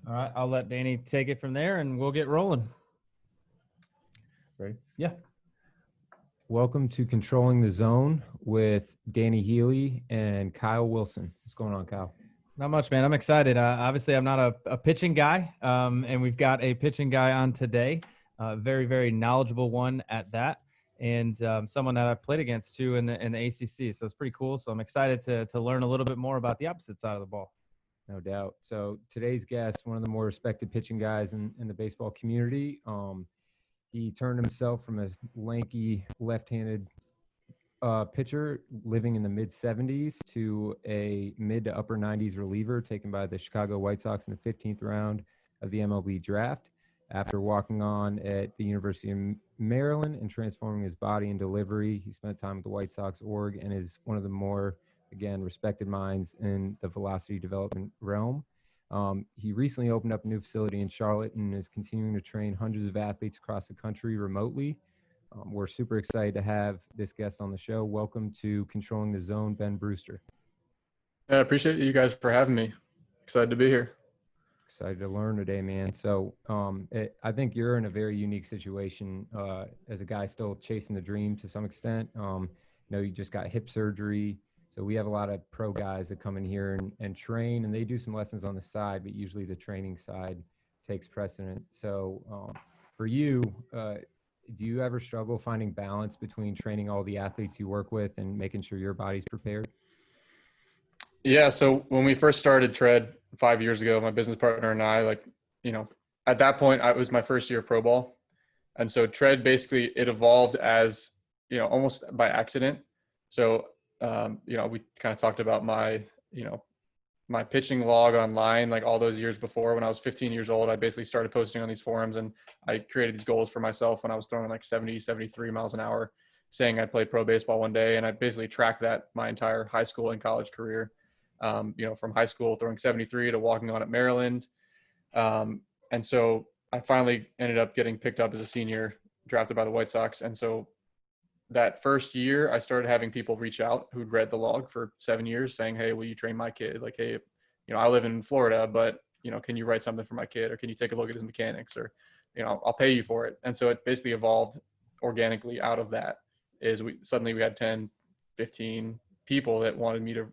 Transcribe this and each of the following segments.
All right, I'll let Danny take it from there and we'll get rolling. Ready? Yeah. Welcome to Controlling the Zone with Danny Healy and Kyle Wilson. What's going on, Kyle? Not much, man. I'm excited. Obviously, I'm not a pitching guy, and we've got a pitching guy on today, very, very knowledgeable one at that, and someone that I've played against too in the ACC. So it's pretty cool. So I'm excited to learn a little bit more about the opposite side of the ball. No doubt. So today's guest, one of the more respected pitching guys in the baseball community. He turned himself from a lanky left-handed pitcher living in the mid-70s to a mid to upper 90s reliever taken by the Chicago White Sox in the 15th round of the MLB draft. After walking on at the University of Maryland and transforming his body and delivery, he spent time with the White Sox org and is one of the more, again, respected minds in the velocity development realm. He recently opened up a new facility in Charlotte and is continuing to train hundreds of athletes across the country remotely. We're super excited to have this guest on the show. Welcome to Controlling the Zone, Ben Brewster. Yeah, I appreciate you guys for having me. Excited to be here. Excited to learn today, man. So I think you're in a very unique situation as a guy still chasing the dream to some extent. You just got hip surgery. So we have a lot of pro guys that come in here and train, and they do some lessons on the side, but usually the training side takes precedent. So for you, do you ever struggle finding balance between training all the athletes you work with and making sure your body's prepared? Yeah. So when we first started Tread 5 years ago, my business partner and I, at that point, it was my first year of pro ball. And so Tread basically, it evolved as, almost by accident. So, we kind of talked about my pitching log online, like all those years before. When I was 15 years old, I basically started posting on these forums, and I created these goals for myself when I was throwing like 70, 73 miles an hour, saying I'd play pro baseball one day. And I basically tracked that my entire high school and college career, from high school throwing 73 to walking on at Maryland. And so I finally ended up getting picked up as a senior, drafted by the White Sox. And so that first year, I started having people reach out who'd read the log for 7 years saying, "Hey, will you train my kid? Like, hey, I live in Florida, but, can you write something for my kid? Or can you take a look at his mechanics? Or, I'll pay you for it." And so it basically evolved organically out of that. We had 10, 15 people that wanted me to,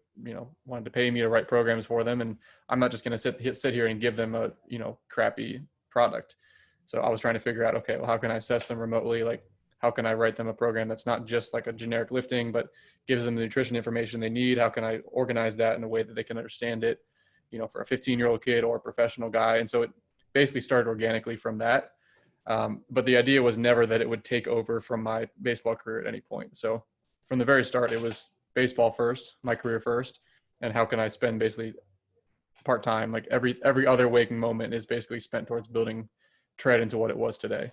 wanted to pay me to write programs for them. And I'm not just going to sit here and give them a, crappy product. So I was trying to figure out, okay, well, how can I assess them remotely? Like, how can I write them a program that's not just like a generic lifting, but gives them the nutrition information they need? How can I organize that in a way that they can understand it, for a 15-year-old kid or a professional guy? And so it basically started organically from that. But the idea was never that it would take over from my baseball career at any point. So from the very start, it was baseball first, my career first, and how can I spend basically part-time, like every other waking moment is basically spent towards building Tread into what it was today.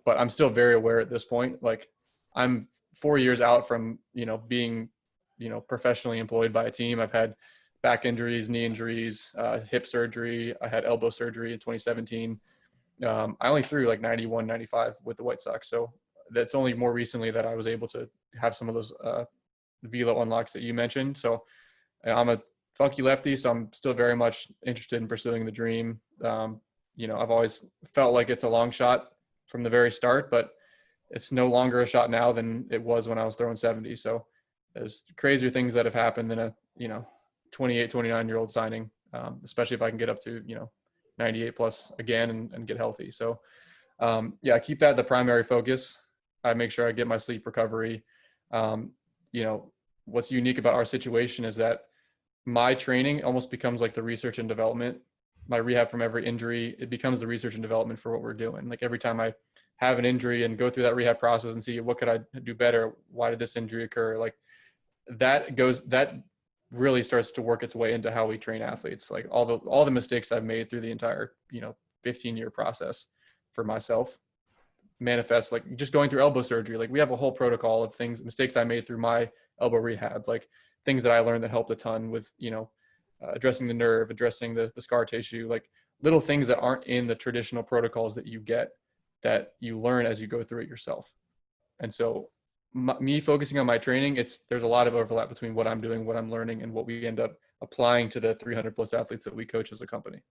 But I'm still very aware at this point, like I'm 4 years out from, being, professionally employed by a team. I've had back injuries, knee injuries, hip surgery. I had elbow surgery in 2017. I only threw like 91, 95 with the White Sox. So that's only more recently that I was able to have some of those velo unlocks that you mentioned. So I'm a funky lefty, so I'm still very much interested in pursuing the dream. I've always felt like it's a long shot from the very start, but it's no longer a shot now than it was when I was throwing 70. So there's crazier things that have happened than a, 28, 29-year-old signing, especially if I can get up to, 98 plus again and get healthy. So I keep that the primary focus. I make sure I get my sleep recovery. What's unique about our situation is that my training almost becomes like the research and development. My rehab from every injury, it becomes the research and development for what we're doing. Like every time I have an injury and go through that rehab process and see what could I do better? Why did this injury occur? Like that really starts to work its way into how we train athletes. Like all the mistakes I've made through the entire, 15-year process for myself manifest, like just going through elbow surgery. Like we have a whole protocol of mistakes I made through my elbow rehab, like things that I learned that helped a ton with, addressing the nerve, addressing the scar tissue, like little things that aren't in the traditional protocols that you get, that you learn as you go through it yourself. And so me focusing on my training, there's a lot of overlap between what I'm doing, what I'm learning, and what we end up applying to the 300 plus athletes that we coach as a company.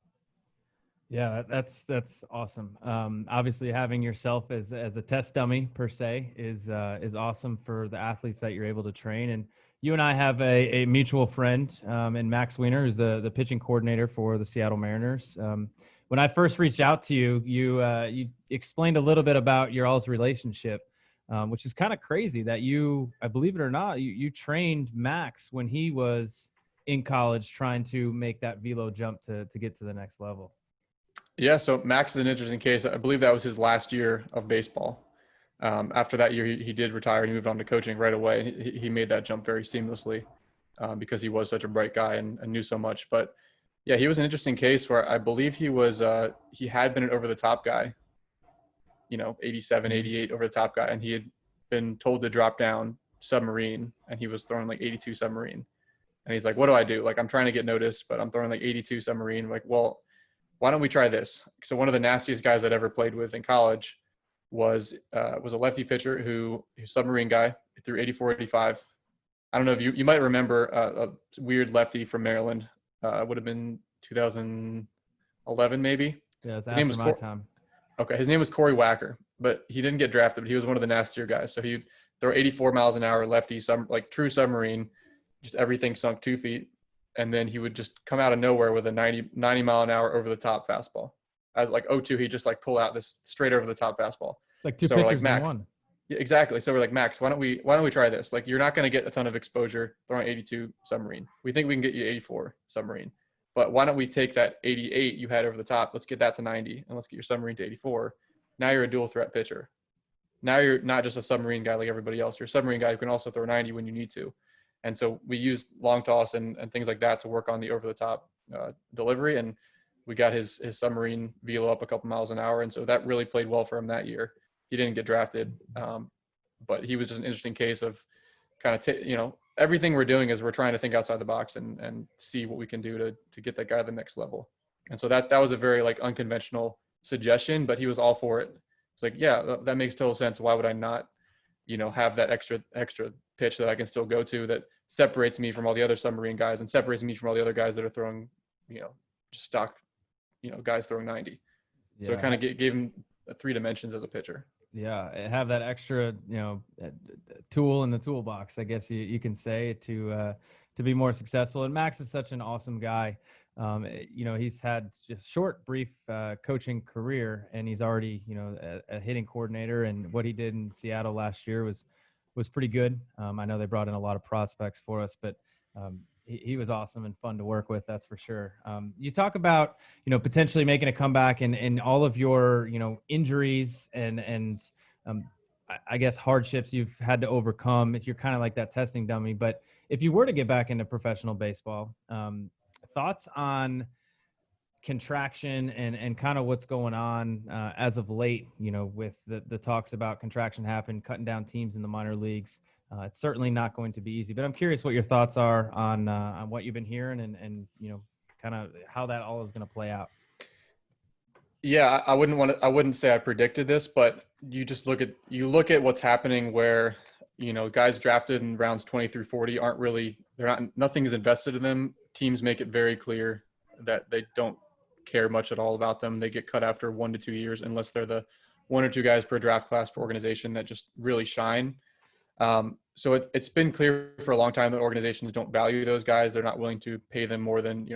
Yeah, that's awesome. Obviously, having yourself as a test dummy per se is awesome for the athletes that you're able to train. And you and I have a mutual friend in Max Weiner, who's the pitching coordinator for the Seattle Mariners. When I first reached out to you, you explained a little bit about your all's relationship, which is kind of crazy that I believe it or not, you trained Max when he was in college trying to make that velo jump to get to the next level. Yeah, so Max is an interesting case. I believe that was his last year of baseball. After that year, he did retire and he moved on to coaching right away. He made that jump very seamlessly because he was such a bright guy and knew so much. But yeah, he was an interesting case where I believe he had been an over-the-top guy, 87, 88 over-the-top guy, and he had been told to drop down submarine, and he was throwing like 82 submarine. And he's like, what do I do? Like, I'm trying to get noticed, but I'm throwing like 82 submarine. I'm like, well, why don't we try this? So one of the nastiest guys I'd ever played with in college was a lefty pitcher who submarine guy, threw 84, 85. I don't know if you might remember a weird lefty from Maryland. Would have been 2011 maybe. Yeah, it's His name after was my time. Okay, his name was Corey Wacker, but he didn't get drafted. But he was one of the nastier guys. So he'd throw 84 miles an hour lefty, like true submarine, just everything sunk 2 feet. And then he would just come out of nowhere with a 90 mile an hour over the top fastball. As like 0-2, he'd just like pull out this straight over the top fastball. Like two So we're pitchers like, Max, in one. yeah, exactly. So we're like, Max, why don't we try this? Like, you're not going to get a ton of exposure throwing 82 submarine. We think we can get you 84 submarine, but why don't we take that 88 you had over the top? Let's get that to 90 and let's get your submarine to 84. Now you're a dual threat pitcher. Now you're not just a submarine guy like everybody else. You're a submarine guy who can also throw 90 when you need to. And so we used long toss and things like that to work on the over the top delivery. And we got his submarine velo up a couple miles an hour. And so that really played well for him that year. He didn't get drafted, but he was just an interesting case of kind of, everything we're doing is we're trying to think outside the box and see what we can do to get that guy to the next level. And so that was a very like unconventional suggestion, but he was all for it. It's like, yeah, that makes total sense. Why would I not, have that extra pitch that I can still go to that separates me from all the other submarine guys and separates me from all the other guys that are throwing, just stock, guys throwing 90. Yeah. So it kind of gave him 3 dimensions as a pitcher. Yeah, have that extra, tool in the toolbox, I guess you can say, to be more successful. And Max is such an awesome guy. He's had just short, brief coaching career, and he's already, a hitting coordinator. And what he did in Seattle last year was pretty good. I know they brought in a lot of prospects for us, but he was awesome and fun to work with. That's for sure. You talk about, potentially making a comeback and all of your, injuries and I guess hardships you've had to overcome. If you're kind of like that testing dummy, but if you were to get back into professional baseball, thoughts on contraction and kind of what's going on as of late, with the talks about contraction happen, cutting down teams in the minor leagues. It's certainly not going to be easy, but I'm curious what your thoughts are on what you've been hearing and kind of how that all is going to play out. Yeah, I wouldn't say I predicted this, but you just look at what's happening where, guys drafted in rounds 20 through 40 nothing is invested in them. Teams make it very clear that they don't care much at all about them. They get cut after 1 to 2 years unless they're the 1 or 2 guys per draft class per organization that just really shine. So it's been clear for a long time that organizations don't value those guys. They're not willing to pay them more than,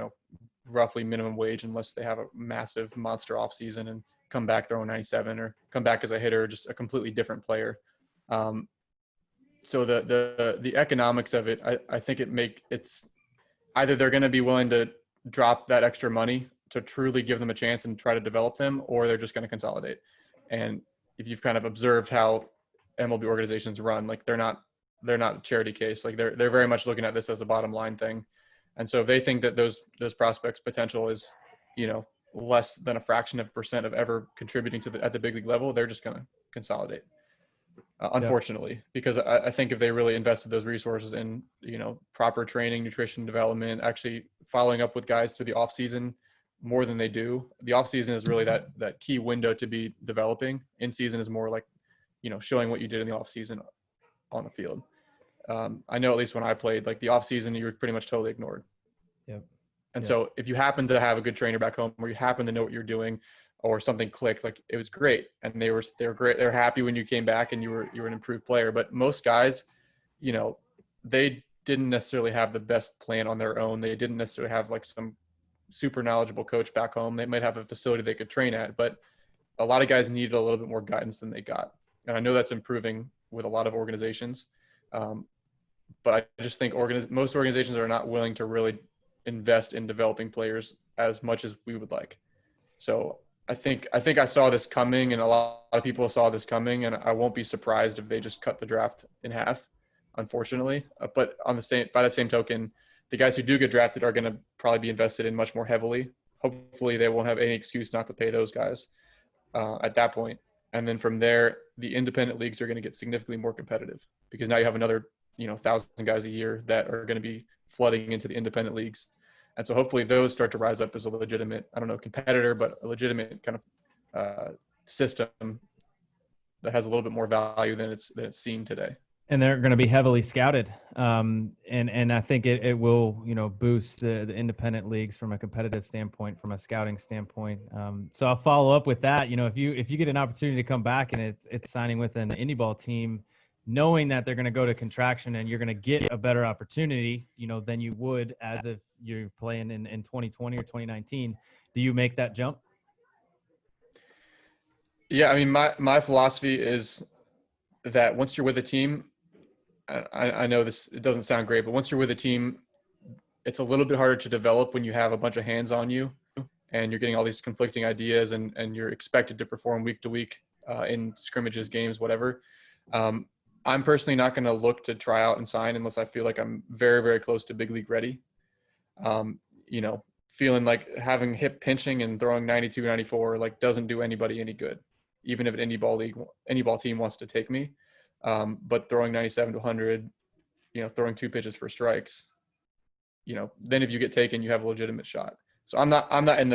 roughly minimum wage unless they have a massive monster offseason and come back throwing 97 or come back as a hitter, just a completely different player. So the economics of it, I think it's either they're going to be willing to drop that extra money to truly give them a chance and try to develop them, or they're just going to consolidate. And if you've kind of observed how MLB organizations run, like they're not a charity case. Like they're very much looking at this as a bottom line thing. And so if they think that those prospects potential is, less than a fraction of a percent of ever contributing at the big league level, they're just going to consolidate. Unfortunately, because I think if they really invested those resources in, proper training, nutrition development, actually following up with guys through the off season more than they do. The off season is really that key window to be developing. In season is more like, showing what you did in the off season on the field. I know at least when I played, like the off season, you were pretty much totally ignored. Yep. And so if you happen to have a good trainer back home, or you happen to know what you're doing, or something clicked, like it was great. And they were great. They're happy when you came back and you were an improved player. But most guys, you know, they didn't necessarily have the best plan on their own. They didn't necessarily have like some super knowledgeable coach back home. They might have a facility they could train at, but a lot of guys needed a little bit more guidance than they got. And I know that's improving with a lot of organizations. But I just think most organizations are not willing to really invest in developing players as much as we would like. So I think I saw this coming, and a lot of people saw this coming, and I won't be surprised if they just cut the draft in half, unfortunately. But by the same token, the guys who do get drafted are going to probably be invested in much more heavily. Hopefully they won't have any excuse not to pay those guys at that point. And then from there, the independent leagues are going to get significantly more competitive, because now you have another 1,000 guys a year that are going to be flooding into the independent leagues. And so hopefully those start to rise up as a legitimate, I don't know, competitor, but a legitimate kind of system that has a little bit more value than it's seen today. And they're going to be heavily scouted. And I think it will, boost the independent leagues from a competitive standpoint, from a scouting standpoint. So I'll follow up with that. If you get an opportunity to come back and it's signing with an indie ball team, knowing that they're going to go to contraction and you're going to get a better opportunity, than you would as if you're playing in 2020 or 2019, do you make that jump? Yeah. I mean, my philosophy is that once you're with a team, I know it doesn't sound great, but once you're with a team, it's a little bit harder to develop when you have a bunch of hands on you and you're getting all these conflicting ideas and you're expected to perform week to week in scrimmages, games, whatever. I'm personally not going to look to try out and sign unless I feel like I'm very, very close to big league ready. Feeling like having hip pinching and throwing 92, 94, like doesn't do anybody any good, even if an indie ball team wants to take me. But throwing 97 to 100, throwing 2 pitches for strikes, then if you get taken, you have a legitimate shot. So I'm not in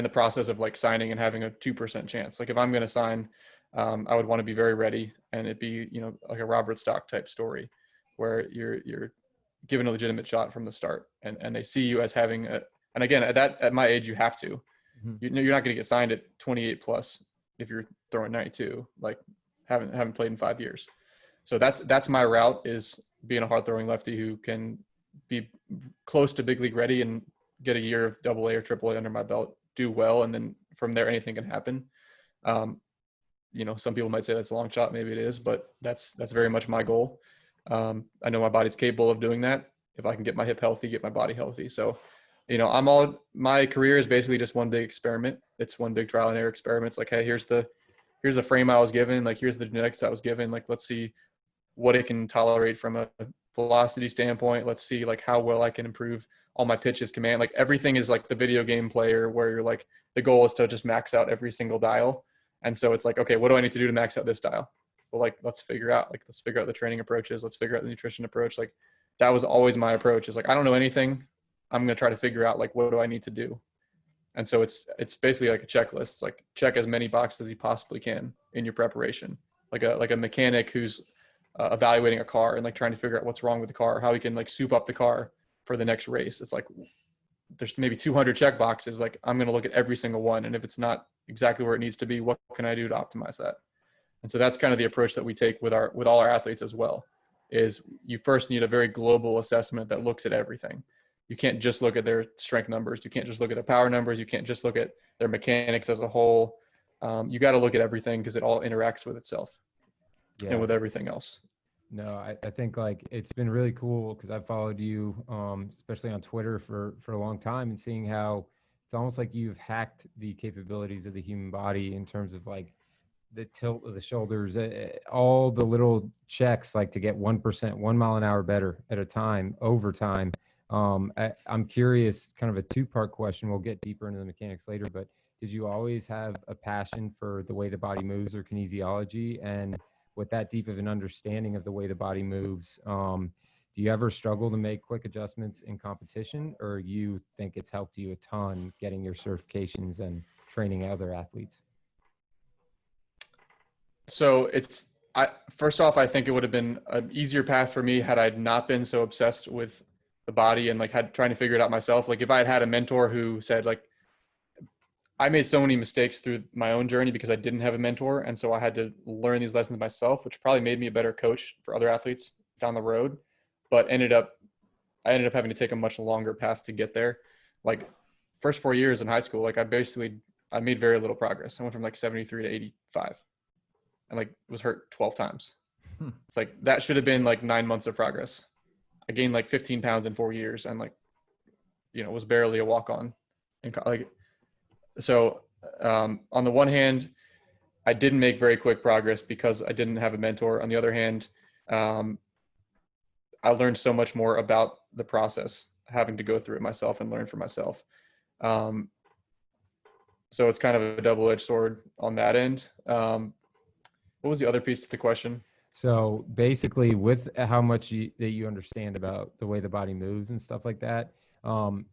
the process of like signing and having a 2% chance. Like if I'm going to sign, I would want to be very ready, and it'd be, like a Robert Stock type story where you're given a legitimate shot from the start, and they see you as having and again, at my age, you have to, you're not going to get signed at 28 plus if you're throwing 92, like haven't played in 5 years. So that's my route, is being a hard throwing lefty who can be close to big league ready and get a year of AA or AAA under my belt, do well. And then from there, anything can happen. Some people might say that's a long shot. Maybe it is, but that's very much my goal. I know my body's capable of doing that if I can get my hip healthy, get my body healthy. So, my career is basically just one big experiment. It's one big trial and error experiment. It's like, hey, here's the frame I was given. Like, here's the genetics I was given. Like, let's see what it can tolerate from a velocity standpoint. Let's see like how well I can improve all my pitches, command. Like everything is like the video game player where you're like, the goal is to just max out every single dial. And so it's like, okay, what do I need to do to max out this dial? Well, like, let's figure out the training approaches. Let's figure out the nutrition approach. Like, that was always my approach, is like, I don't know anything. I'm going to try to figure out like, what do I need to do? And so it's basically like a checklist. It's like, check as many boxes as you possibly can in your preparation. Like a mechanic who's evaluating a car and like trying to figure out what's wrong with the car, how he can like soup up the car for the next race. It's like, there's maybe 200 check boxes. Like, I'm going to look at every single one. And if it's not exactly where it needs to be, what can I do to optimize that? And so that's kind of the approach that we take with all our athletes as well, is you first need a very global assessment that looks at everything. You can't just look at their strength numbers. You can't just look at their power numbers. You can't just look at their mechanics as a whole. You got to look at everything, because it all interacts with itself and with everything else. No, I think like it's been really cool, because I've followed you, especially on Twitter for a long time, and seeing how it's almost like you've hacked the capabilities of the human body in terms of like the tilt of the shoulders, all the little checks, like to get 1%, 1 mile an hour better at a time over time. I'm curious, kind of a 2-part question. We'll get deeper into the mechanics later, but did you always have a passion for the way the body moves, or kinesiology? And with that deep of an understanding of the way the body moves, do you ever struggle to make quick adjustments in competition, or you think it's helped you a ton getting your certifications and training other athletes? So first off, I think it would have been an easier path for me had I not been so obsessed with the body and like trying to figure it out myself. Like if I had a mentor who said like, I made so many mistakes through my own journey because I didn't have a mentor. And so I had to learn these lessons myself, which probably made me a better coach for other athletes down the road, but I ended up having to take a much longer path to get there. Like first 4 years in high school, like I made very little progress. I went from like 73 to 85 and like was hurt 12 times. It's like, that should have been like 9 months of progress. I gained like 15 pounds in 4 years and like, was barely a walk on. And like, so on the one hand, I didn't make very quick progress because I didn't have a mentor. On the other hand, I learned so much more about the process, having to go through it myself and learn for myself. So it's kind of a double-edged sword on that end. What was the other piece to the question? So basically, with how much that you understand about the way the body moves and stuff like that,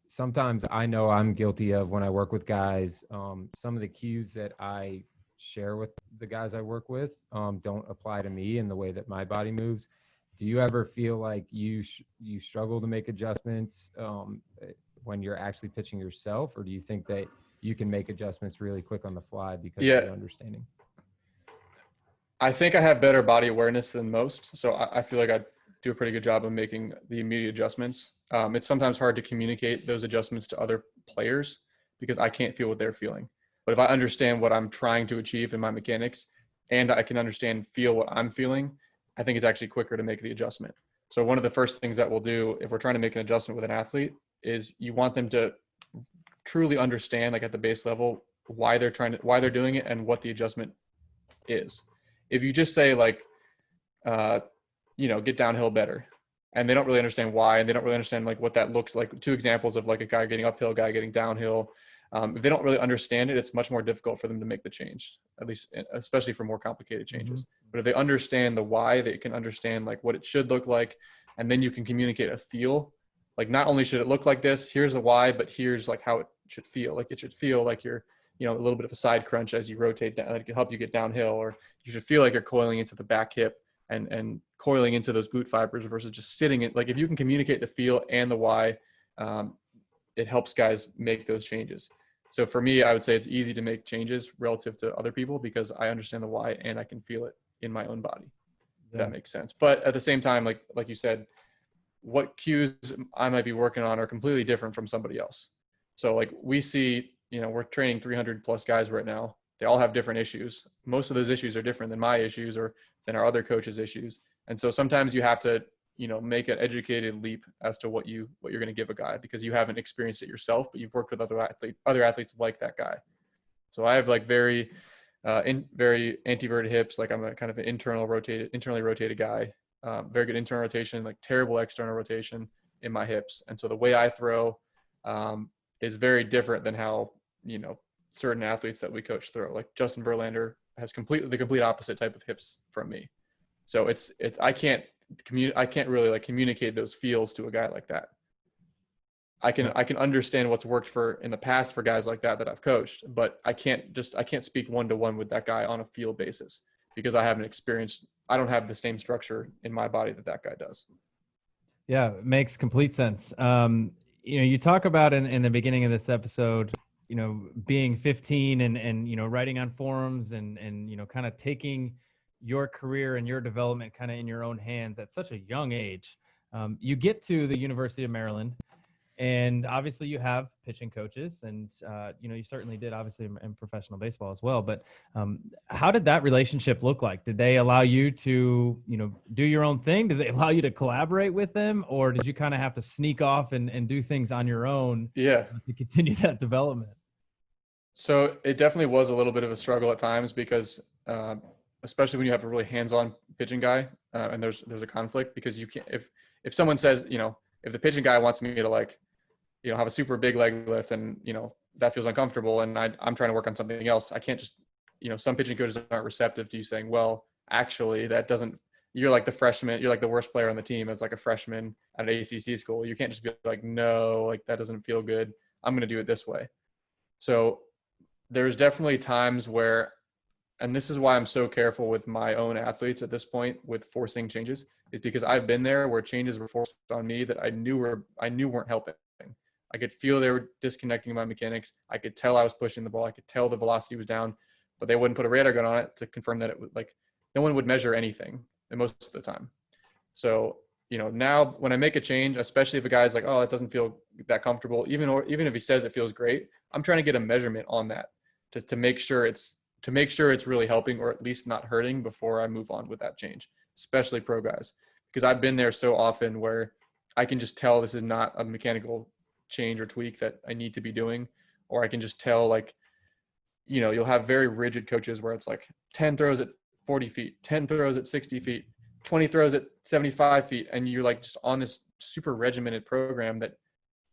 sometimes I know I'm guilty of when I work with guys, some of the cues that I share with the guys I work with don't apply to me in the way that my body moves. Do you ever feel like you struggle to make adjustments when you're actually pitching yourself, or do you think that you can make adjustments really quick on the fly because of your understanding? I think I have better body awareness than most. So I feel like I do a pretty good job of making the immediate adjustments. It's sometimes hard to communicate those adjustments to other players because I can't feel what they're feeling. But if I understand what I'm trying to achieve in my mechanics and I can feel what I'm feeling, I think it's actually quicker to make the adjustment. So one of the first things that we'll do if we're trying to make an adjustment with an athlete is you want them to truly understand, like at the base level, why they're doing it and what the adjustment is. If you just say like, get downhill better, and they don't really understand why, and they don't really understand like what that looks like. 2 examples of like a guy getting uphill, guy getting downhill. If they don't really understand it, it's much more difficult for them to make the change, at least, especially for more complicated changes. Mm-hmm. But if they understand the why, they can understand like what it should look like. And then you can communicate a feel, like not only should it look like this, here's the why, but here's like how it should feel. Like it should feel like you're, a little bit of a side crunch as you rotate down, like to help you get downhill, or you should feel like you're coiling into the back hip and coiling into those glute fibers versus just sitting it. Like if you can communicate the feel and the why, it helps guys make those changes. So for me, I would say it's easy to make changes relative to other people because I understand the why and I can feel it in my own body. Yeah. That makes sense. But at the same time, like you said, what cues I might be working on are completely different from somebody else. So like we see, we're training 300 plus guys right now. They all have different issues. Most of those issues are different than my issues or than our other coaches' issues. And so sometimes you have to, make an educated leap as to what you're going to give a guy because you haven't experienced it yourself, but you've worked with other athletes like that guy. So I have like very anteverted hips. Like I'm a kind of an internally rotated guy. Very good internal rotation, like terrible external rotation in my hips. And so the way I throw is very different than how, certain athletes that we coach throw. Like Justin Verlander has the complete opposite type of hips from me. So I can't really like communicate those feels to a guy like that. I can understand what's worked in the past for guys like that I've coached, but I can't speak one-to-one with that guy on a feel basis because I don't have the same structure in my body that guy does. Yeah, it makes complete sense. You talk about in the beginning of this episode, being 15 and writing on forums and kind of taking your career and your development kind of in your own hands at such a young age. You get to the University of Maryland, and obviously you have pitching coaches, and you certainly did obviously in professional baseball as well. But how did that relationship look like? Did they allow you to do your own thing? Did they allow you to collaborate with them, or did you kind of have to sneak off and do things on your own? Yeah, to continue that development. So it definitely was a little bit of a struggle at times because especially when you have a really hands-on pitching guy and there's a conflict because you can't, if someone says, if the pitching guy wants me to like, have a super big leg lift and, that feels uncomfortable and I'm trying to work on something else, I can't just, some pitching coaches aren't receptive to you saying, well, actually you're like the freshman, you're like the worst player on the team as like a freshman at an ACC school. You can't just be like, no, like that doesn't feel good. I'm going to do it this way. So there's definitely times where, and this is why I'm so careful with my own athletes at this point with forcing changes, is because I've been there where changes were forced on me that I knew weren't helping. I could feel they were disconnecting my mechanics. I could tell I was pushing the ball. I could tell the velocity was down, but they wouldn't put a radar gun on it to confirm that it was like, no one would measure anything most of the time. So, now when I make a change, especially if a guy's like, oh, it doesn't feel that comfortable, even if he says it feels great, I'm trying to get a measurement on that to make sure it's really helping or at least not hurting before I move on with that change, especially pro guys, because I've been there so often where I can just tell this is not a mechanical change or tweak that I need to be doing, or I can just tell, like, you'll have very rigid coaches where it's like 10 throws at 40 feet, 10 throws at 60 feet, 20 throws at 75 feet. And you're like just on this super regimented program that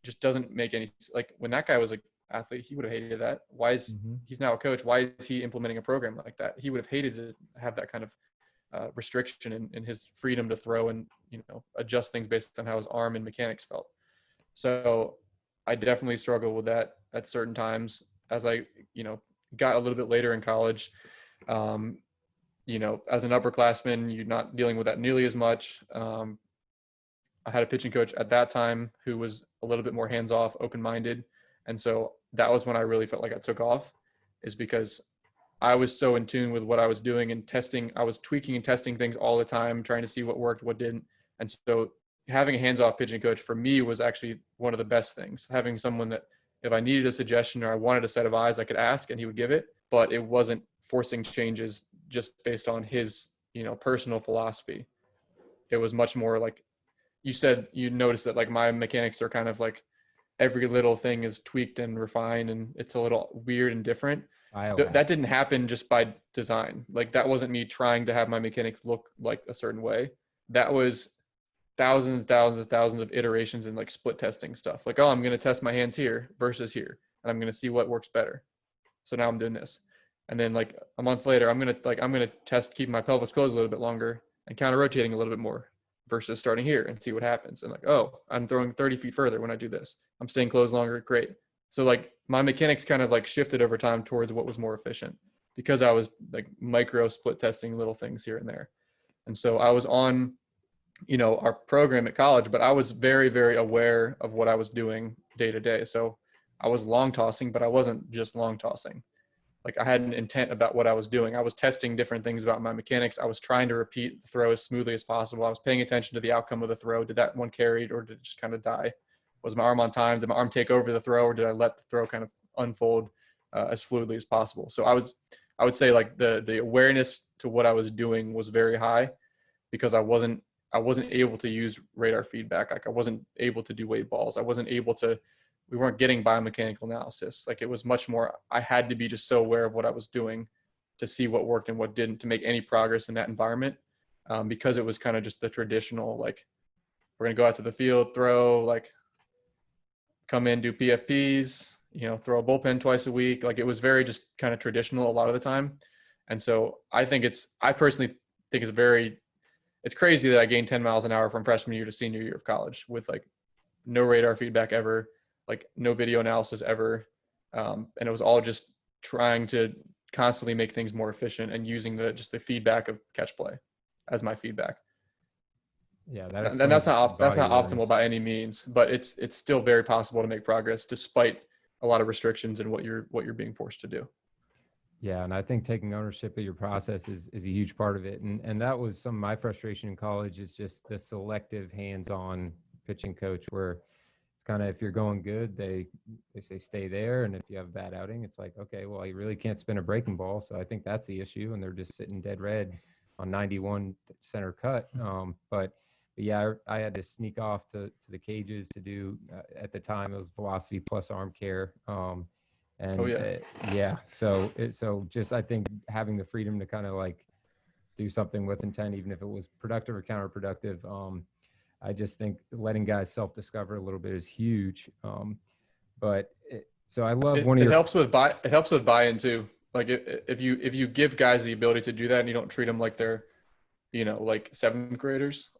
just doesn't make any, like, when that guy was an athlete, he would have hated that. Why is he's now a coach? Why is he implementing a program like that? He would have hated to have that kind of restriction in his freedom to throw and, adjust things based on how his arm and mechanics felt. So I definitely struggle with that at certain times as I, got a little bit later in college. As an upperclassman, you're not dealing with that nearly as much. I had a pitching coach at that time who was a little bit more hands-off, open-minded. And so that was when I really felt like I took off, is because I was so in tune with what I was doing and testing. I was tweaking and testing things all the time, trying to see what worked, what didn't. And so having a hands-off pitching coach for me was actually one of the best things. Having someone that if I needed a suggestion or I wanted a set of eyes, I could ask and he would give it, but it wasn't forcing changes just based on his, personal philosophy. It was much more like you said, you noticed that like my mechanics are kind of like every little thing is tweaked and refined and it's a little weird and different. That didn't happen just by design. Like that wasn't me trying to have my mechanics look like a certain way. That was thousands of iterations and like split testing stuff. Like, oh, I'm going to test my hands here versus here, and I'm going to see what works better. So now I'm doing this. And then like a month later, I'm going to test keeping my pelvis closed a little bit longer and counter rotating a little bit more versus starting here and see what happens. And like, oh, I'm throwing 30 feet further when I do this. I'm staying closed longer. Great. So like my mechanics kind of like shifted over time towards what was more efficient because I was like micro split testing little things here and there. And so I was on, our program at college, but I was very, very aware of what I was doing day to day. So I was long tossing, but I wasn't just long tossing. Like I had an intent about what I was doing. I was testing different things about my mechanics. I was trying to repeat the throw as smoothly as possible. I was paying attention to the outcome of the throw. Did that one carry or did it just kind of die? Was my arm on time? Did my arm take over the throw or did I let the throw kind of unfold as fluidly as possible? So I would say like the awareness to what I was doing was very high because I wasn't able to use radar feedback. Like I wasn't able to do weight balls. We weren't getting biomechanical analysis. Like it was much more, I had to be just so aware of what I was doing to see what worked and what didn't to make any progress in that environment. Because it was kind of just the traditional, like we're going to go out to the field, throw, like come in, do PFPs, throw a bullpen twice a week. Like it was very just kind of traditional a lot of the time. And so I personally think it's crazy that I gained 10 miles an hour from freshman year to senior year of college with like no radar feedback ever, like no video analysis ever. And it was all just trying to constantly make things more efficient and using the feedback of catch play as my feedback. Yeah. And that's not optimal by any means, but it's still very possible to make progress despite a lot of restrictions and what you're being forced to do. Yeah, and I think taking ownership of your process is a huge part of it. And that was some of my frustration in college is just the selective hands-on pitching coach where it's kind of if you're going good, they say stay there. And if you have a bad outing, it's like, okay, well, you really can't spin a breaking ball. So I think that's the issue. And they're just sitting dead red on 91 center cut. But yeah, I had to sneak off to the cages to do, at the time, it was velocity plus arm care. So just I think having the freedom to kind of like do something with intent, even if it was productive or counterproductive, I just think letting guys self-discover a little bit is huge. So I love it helps with buy-in too. Like if you give guys the ability to do that and you don't treat them like they're, like seventh graders,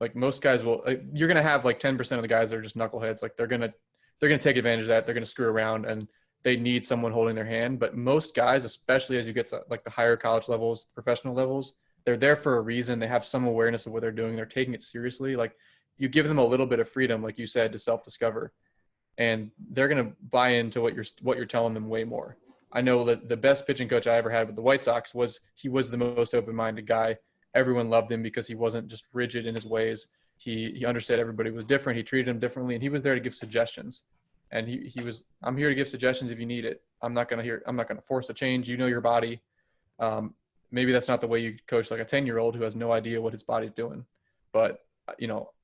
like most guys will. You're gonna have like 10% of the guys that are just knuckleheads. Like they're gonna take advantage of that. They're gonna screw around and they need someone holding their hand. But most guys, especially as you get to like the higher college levels, professional levels, they're there for a reason. They have some awareness of what they're doing. They're taking it seriously. Like you give them a little bit of freedom, like you said, to self-discover, and they're going to buy into what you're telling them way more. I know that the best pitching coach I ever had with the White Sox was the most open-minded guy. Everyone loved him because he wasn't just rigid in his ways. He understood everybody was different. He treated them differently, and he was there to give suggestions. And he was, I'm here to give suggestions if you need it. I'm not going to force a change. You know your body. Maybe that's not the way you coach like a 10-year-old who has no idea what his body's doing. But,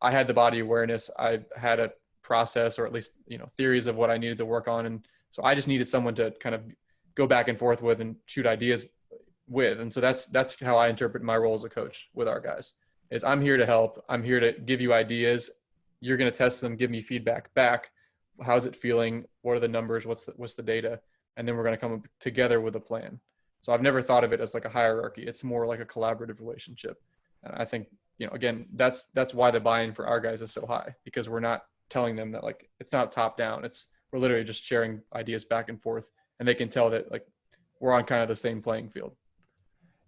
I had the body awareness. I had a process, or at least, theories of what I needed to work on. And so I just needed someone to kind of go back and forth with and shoot ideas with. And so that's how I interpret my role as a coach with our guys is I'm here to help. I'm here to give you ideas. You're going to test them, give me feedback back. How's it feeling? What are the numbers? What's the data? And then we're going to come up together with a plan. So I've never thought of it as like a hierarchy. It's more like a collaborative relationship. And I think, again, that's why the buy-in for our guys is so high, because we're not telling them that like, it's not top down. We're literally just sharing ideas back and forth, and they can tell that like we're on kind of the same playing field.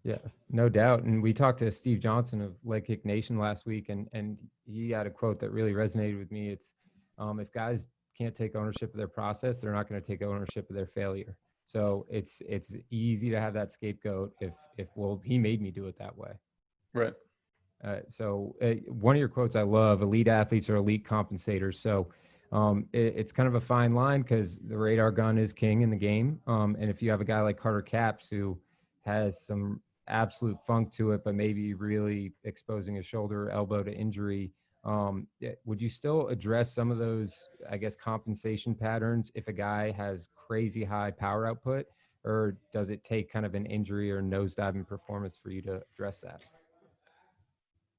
Yeah, no doubt. And we talked to Steve Johnson of Leg Kick Nation last week, and he had a quote that really resonated with me. It's if guys can't take ownership of their process, they're not going to take ownership of their failure. So it's easy to have that scapegoat if he made me do it that way. Right. So one of your quotes I love: elite athletes are elite compensators. So it's kind of a fine line, because the radar gun is king in the game. And if you have a guy like Carter Capps who has some absolute funk to it, but maybe really exposing his shoulder or elbow to injury, would you still address some of those, I guess, compensation patterns if a guy has crazy high power output, or does it take kind of an injury or nosediving performance for you to address that?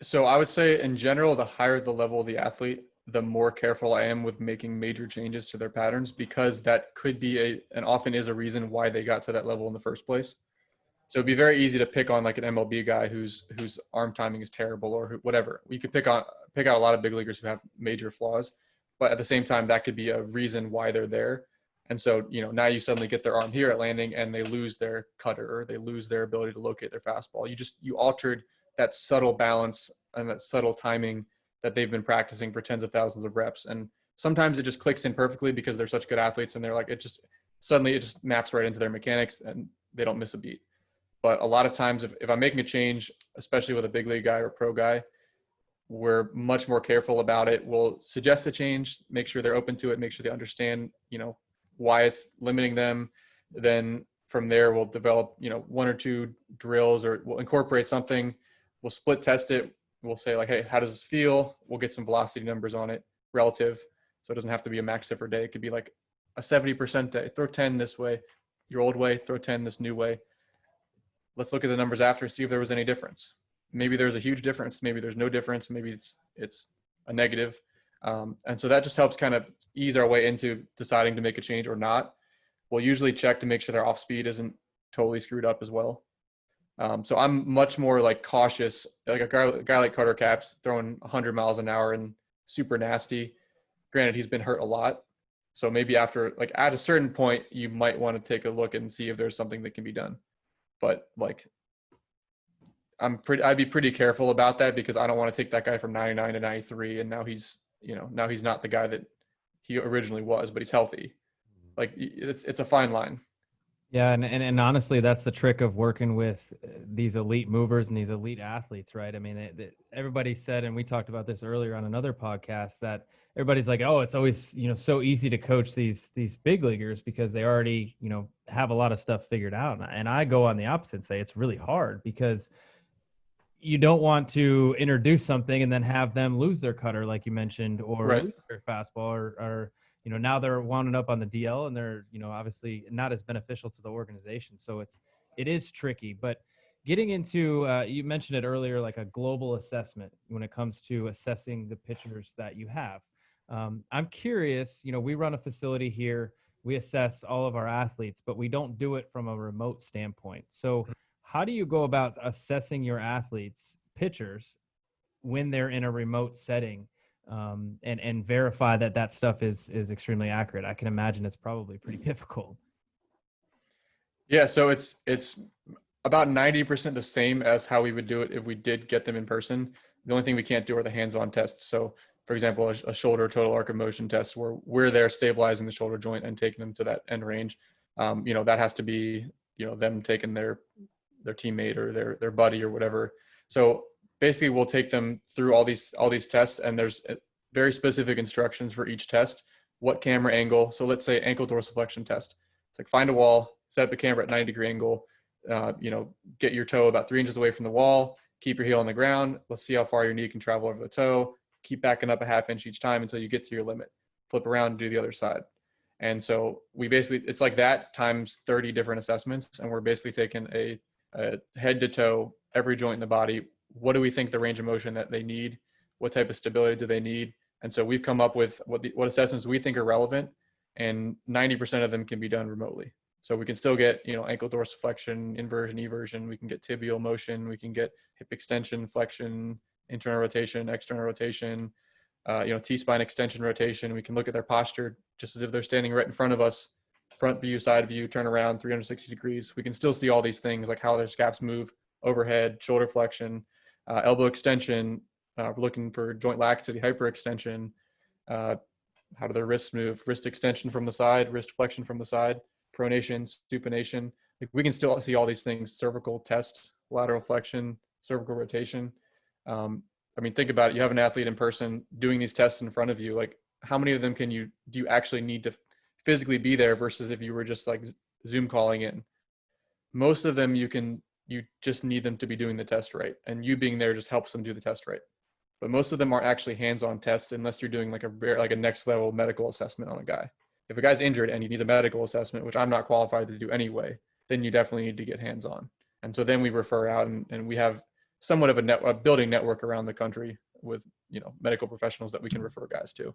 So I would say in general, the higher the level of the athlete, the more careful I am with making major changes to their patterns, because that could be and often is a reason why they got to that level in the first place. So it'd be very easy to pick on like an MLB guy whose arm timing is terrible, or whatever. You could pick out a lot of big leaguers who have major flaws, but at the same time, that could be a reason why they're there. And so, now you suddenly get their arm here at landing and they lose their cutter, or they lose their ability to locate their fastball. You altered that subtle balance and that subtle timing that they've been practicing for tens of thousands of reps. And sometimes it just clicks in perfectly because they're such good athletes, and they're like, it just maps right into their mechanics and they don't miss a beat. But a lot of times if I'm making a change, especially with a big league guy or pro guy, we're much more careful about it. We'll suggest a change, make sure they're open to it, make sure they understand, why it's limiting them. Then from there, we'll develop, one or two drills, or we'll incorporate something. We'll split test it. We'll say like, hey, how does this feel? We'll get some velocity numbers on it relative. So it doesn't have to be a max effort day. It could be like a 70% day. Throw 10 this way, your old way, throw 10 this new way. Let's look at the numbers after, see if there was any difference. Maybe there's a huge difference. Maybe there's no difference. Maybe it's a negative. And so that just helps kind of ease our way into deciding to make a change or not. We'll usually check to make sure their off speed isn't totally screwed up as well. So I'm much more like cautious, like a guy like Carter Capps throwing 100 miles an hour and super nasty. Granted, he's been hurt a lot. So maybe at a certain point, you might want to take a look and see if there's something that can be done. But like, I'd be pretty careful about that, because I don't want to take that guy from 99 to 93. And now he's not the guy that he originally was, but he's healthy. Like it's a fine line. Yeah. And honestly, that's the trick of working with these elite movers and these elite athletes, right? I mean, everybody said, and we talked about this earlier on another podcast, that everybody's like, oh, it's always, so easy to coach these big leaguers because they already, have a lot of stuff figured out. And I go on the opposite and say it's really hard, because you don't want to introduce something and then have them lose their cutter, like you mentioned, or Right. lose their fastball, or now they're wound up on the DL, and they're, obviously not as beneficial to the organization. So it is tricky. But getting into, you mentioned it earlier, like a global assessment when it comes to assessing the pitchers that you have. I'm curious, we run a facility here. We assess all of our athletes, but we don't do it from a remote standpoint. So how do you go about assessing your athletes, pitchers, when they're in a remote setting, and verify that stuff is extremely accurate? I can imagine it's probably pretty difficult. Yeah. So it's about 90% the same as how we would do it if we did get them in person. The only thing we can't do are the hands-on tests. So, for example, a shoulder total arc of motion test where we're there stabilizing the shoulder joint and taking them to that end range. That has to be, them taking their teammate or their buddy or whatever. So basically, we'll take them through all these tests, and there's very specific instructions for each test. What camera angle? So let's say ankle dorsiflexion test. It's like find a wall, set up a camera at 90-degree angle. Get your toe about 3 inches away from the wall. Keep your heel on the ground. Let's see how far your knee can travel over the toe. Keep backing up a half inch each time until you get to your limit. Flip around and do the other side. And so it's like that times 30 different assessments. And we're basically taking a head to toe, every joint in the body. What do we think the range of motion that they need? What type of stability do they need? And so we've come up with what assessments we think are relevant, and 90% of them can be done remotely. So we can still get, ankle dorsiflexion, inversion, eversion. We can get tibial motion. We can get hip extension, flexion, internal rotation, external rotation, T-spine extension rotation. We can look at their posture just as if they're standing right in front of us, front view, side view, turn around 360 degrees. We can still see all these things like how their scaps move, overhead, shoulder flexion, elbow extension. We're looking for joint laxity, hyperextension. How do their wrists move? Wrist extension from the side, wrist flexion from the side, pronation, supination. Like we can still see all these things: cervical test, lateral flexion, cervical rotation. Think about it. You have an athlete in person doing these tests in front of you. Like, how many of them do you actually need to physically be there versus if you were just like Zoom calling in? Most of them you just need them to be doing the test right, and you being there just helps them do the test right. But most of them aren't actually hands-on tests unless you're doing like a next level medical assessment on a guy. If a guy's injured and he needs a medical assessment, which I'm not qualified to do anyway, then you definitely need to get hands-on. And so then we refer out, and we have somewhat of a building network around the country with medical professionals that we can refer guys to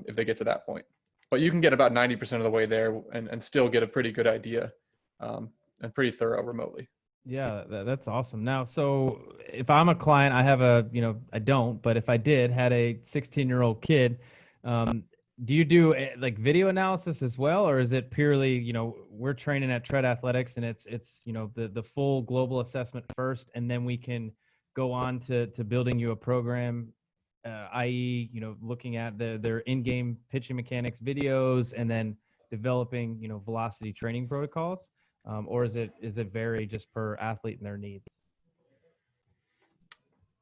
if they get to that point. But you can get about 90% of the way there and still get a pretty good idea and pretty thorough remotely. Yeah, that's awesome. Now, so if I'm a client, I have I don't, but if I had a 16-year-old kid, do you do like video analysis as well? Or is it purely, we're training at Tread Athletics and it's the full global assessment first, and then we can go on to building you a program, i.e., looking at their in-game pitching mechanics videos and then developing, velocity training protocols? Or is it vary just per athlete and their needs?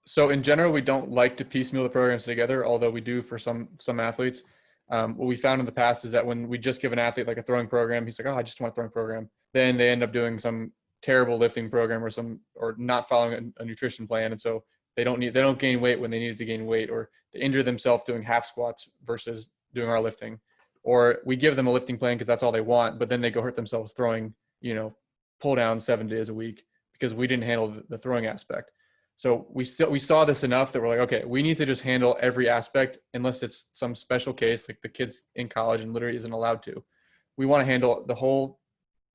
So in general, we don't like to piecemeal the programs together, although we do for some athletes. What we found in the past is that when we just give an athlete like a throwing program, he's like, oh, I just want a throwing program. Then they end up doing some terrible lifting program or not following a nutrition plan. And so they don't gain weight when they needed to gain weight, or they injure themselves doing half squats versus doing our lifting. Or we give them a lifting plan because that's all they want, but then they go hurt themselves throwing, pull down 7 days a week because we didn't handle the throwing aspect. So we saw this enough that we're like, okay, we need to just handle every aspect unless it's some special case, like the kid's in college and literally isn't allowed to. We want to handle the whole